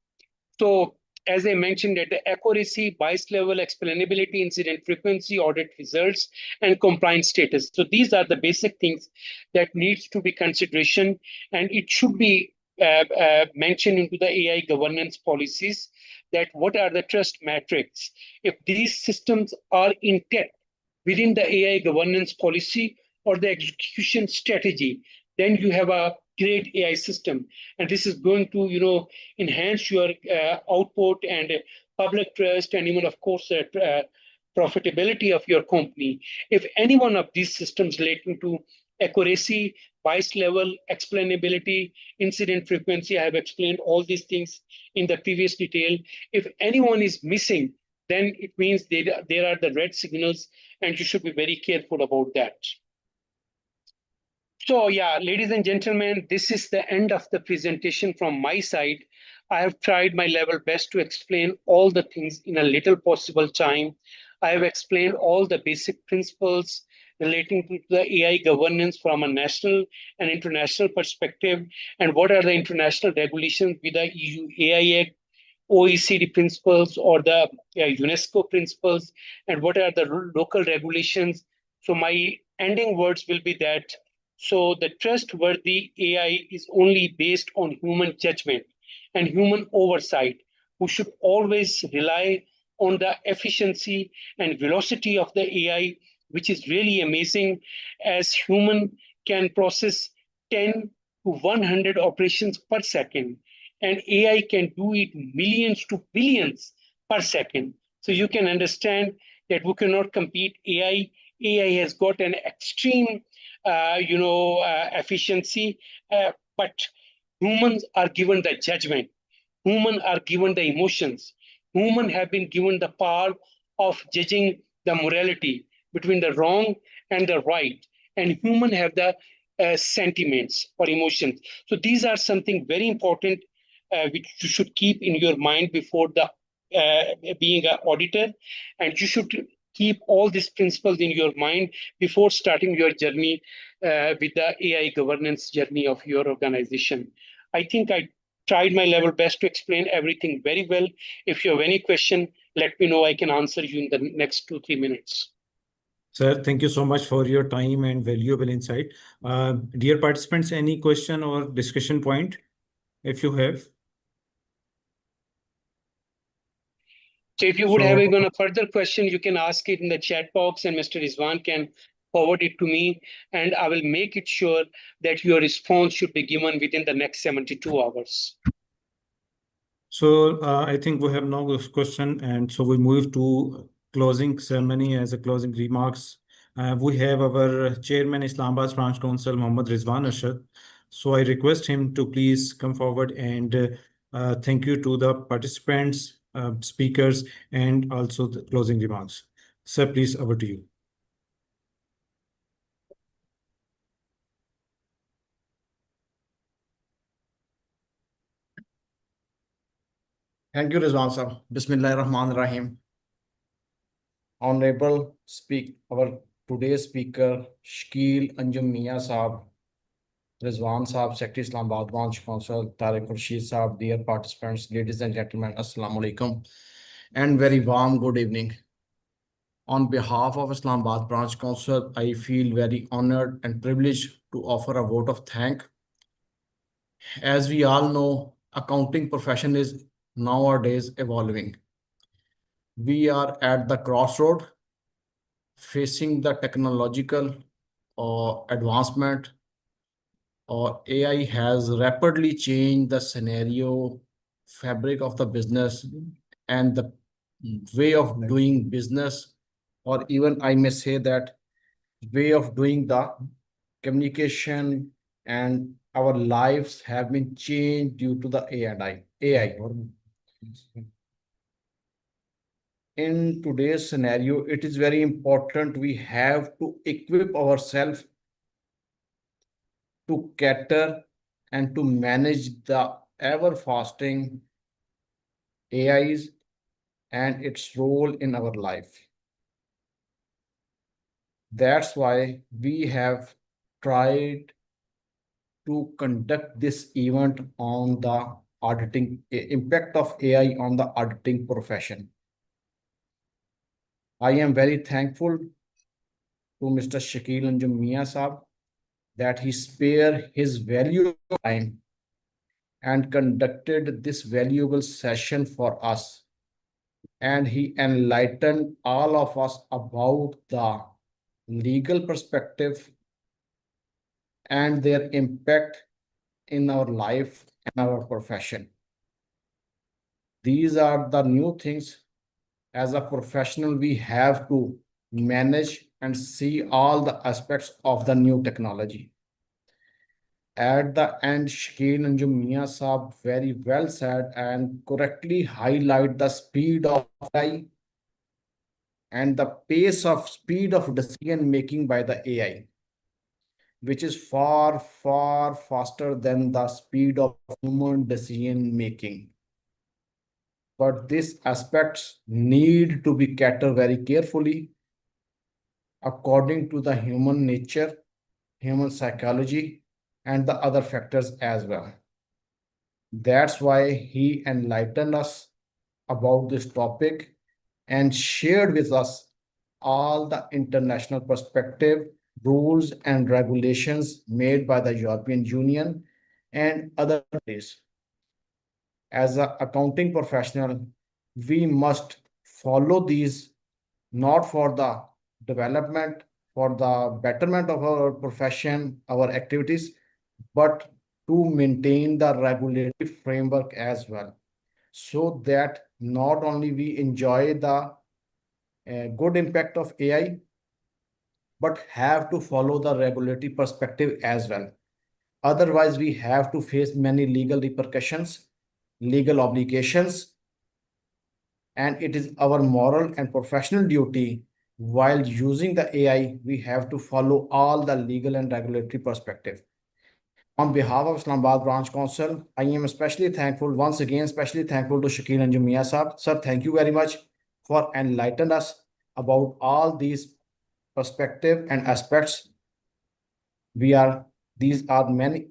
So as I mentioned, that the accuracy, bias level, explainability, incident frequency, audit results, and compliance status. So these are the basic things that needs to be consideration, and it should be mentioned into the AI governance policies, that what are the trust metrics. If these systems are intact within the AI governance policy or the execution strategy, then you have a great AI system. And this is going to, enhance your output and public trust, and even, of course, profitability of your company. If any one of these systems relating to accuracy, bias level, explainability, incident frequency, I have explained all these things in the previous detail. If anyone is missing, then it means there are the red signals, and you should be very careful about that. So yeah, ladies and gentlemen, this is the end of the presentation from my side. I have tried my level best to explain all the things in a little possible time. I have explained all the basic principles relating to the AI governance from a national and international perspective, and what are the international regulations with the EU AI Act, OECD principles, or the UNESCO principles, and what are the local regulations. So my ending words will be that, so the trustworthy AI is only based on human judgment and human oversight. We should always rely on the efficiency and velocity of the AI, which is really amazing, as human can process 10 to 100 operations per second, and AI can do it millions to billions per second. So you can understand that we cannot compete AI. AI has got an extreme efficiency, but humans are given the judgment. Humans are given the emotions. Humans have been given the power of judging the morality between the wrong and the right. And humans have the sentiments or emotions. So these are something very important which you should keep in your mind before the being an auditor. And you should keep all these principles in your mind before starting your journey with the AI governance journey of your organization. I think I tried my level best to explain everything very well. If you have any question, let me know. I can answer you in the next 2-3 minutes. Sir, thank you so much for your time and valuable insight. Dear participants, any question or discussion point, if you have? So if you would have even a further question, you can ask it in the chat box, and Mr. Rizwan can forward it to me, and I will make it sure that your response should be given within the next 72 hours. So I think we have no question, and so we move to closing ceremony as a closing remarks. We have our chairman, Islamabad Branch Council, Mohammad Rizwan Arshad. So I request him to please come forward and thank you to the participants, speakers, and also the closing remarks. Sir, please, over to you. Thank you, Rizwan sir. Bismillahirrahmanirrahim. Honorable our today's speaker, Shkil Anjum Mia Saab, Rizwan Saab, Secretary Islamabad Branch Council, Tariq Rashid Saab, dear participants, ladies and gentlemen, Assalamu alaikum, and very warm good evening. On behalf of Islamabad Branch Council, I feel very honored and privileged to offer a vote of thanks. As we all know, accounting profession is nowadays evolving. We are at the crossroad facing the technological advancement. AI has rapidly changed the scenario, fabric of the business, and the way of doing business, or even I may say that way of doing the communication, and our lives have been changed due to the AI. In today's scenario, it is very important we have to equip ourselves to cater and to manage the ever-fasting AIs and its role in our life. That's why we have tried to conduct this event on the auditing, impact of AI on the auditing profession. I am very thankful to Mr. Shakil Anjum Mia Saab that he spared his valuable time and conducted this valuable session for us. And he enlightened all of us about the legal perspective and their impact in our life and our profession. These are the new things as a professional we have to manage and see all the aspects of the new technology. At the end, Shakil and Jumia Saab very well said and correctly highlight the speed of AI and the pace of speed of decision making by the AI, which is far, far faster than the speed of human decision making. But these aspects need to be catered very carefully according to the human nature, human psychology, and the other factors as well. That's why he enlightened us about this topic and shared with us all the international perspective, rules, and regulations made by the European Union and other countries. As an accounting professional, we must follow these not for the development, for the betterment of our profession, our activities, but to maintain the regulatory framework as well, so that not only we enjoy the good impact of AI, but have to follow the regulatory perspective as well. Otherwise, we have to face many legal repercussions, legal obligations, and it is our moral and professional duty while using the AI, we have to follow all the legal and regulatory perspective. On behalf of Islamabad Branch Council, I am especially thankful, once again, especially thankful to Shakil and Jumia Saab. Sir, thank you very much for enlightening us about all these perspective and aspects. There are many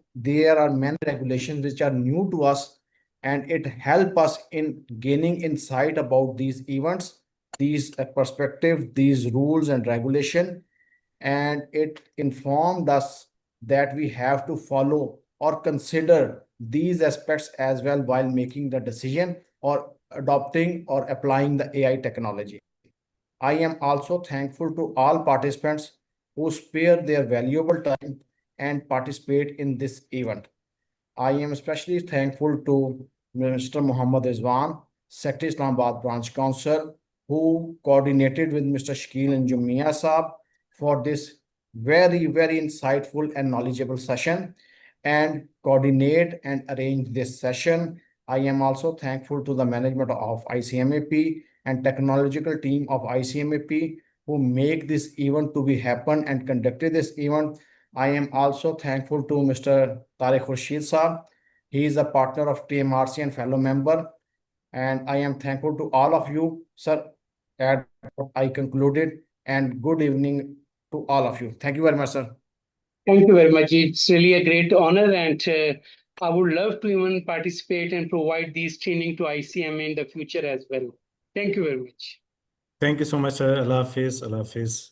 regulations which are new to us, and it help us in gaining insight about these events, these perspective, these rules and regulation, and it informed us that we have to follow or consider these aspects as well while making the decision or adopting or applying the AI technology. I am also thankful to all participants who spare their valuable time and participate in this event. I am especially thankful to Mr. Muhammad Rizwan, Secretary Islamabad Branch Council, who coordinated with Mr. Shakil and Jumia Saab for this very, very insightful and knowledgeable session and coordinate and arrange this session. I am also thankful to the management of ICMAP and technological team of ICMAP who make this event to be happen and conducted this event. I am also thankful to Mr. Tariq Khurshid Saab. He is a partner of TMRC and fellow member. And I am thankful to all of you, sir. At I concluded, and good evening to all of you. Thank you very much, sir. Thank you very much. It's really a great honor, and I would love to even participate and provide these training to ICMA in the future as well. Thank you very much. Thank you so much, sir. Allah Hafiz. Allah Hafiz.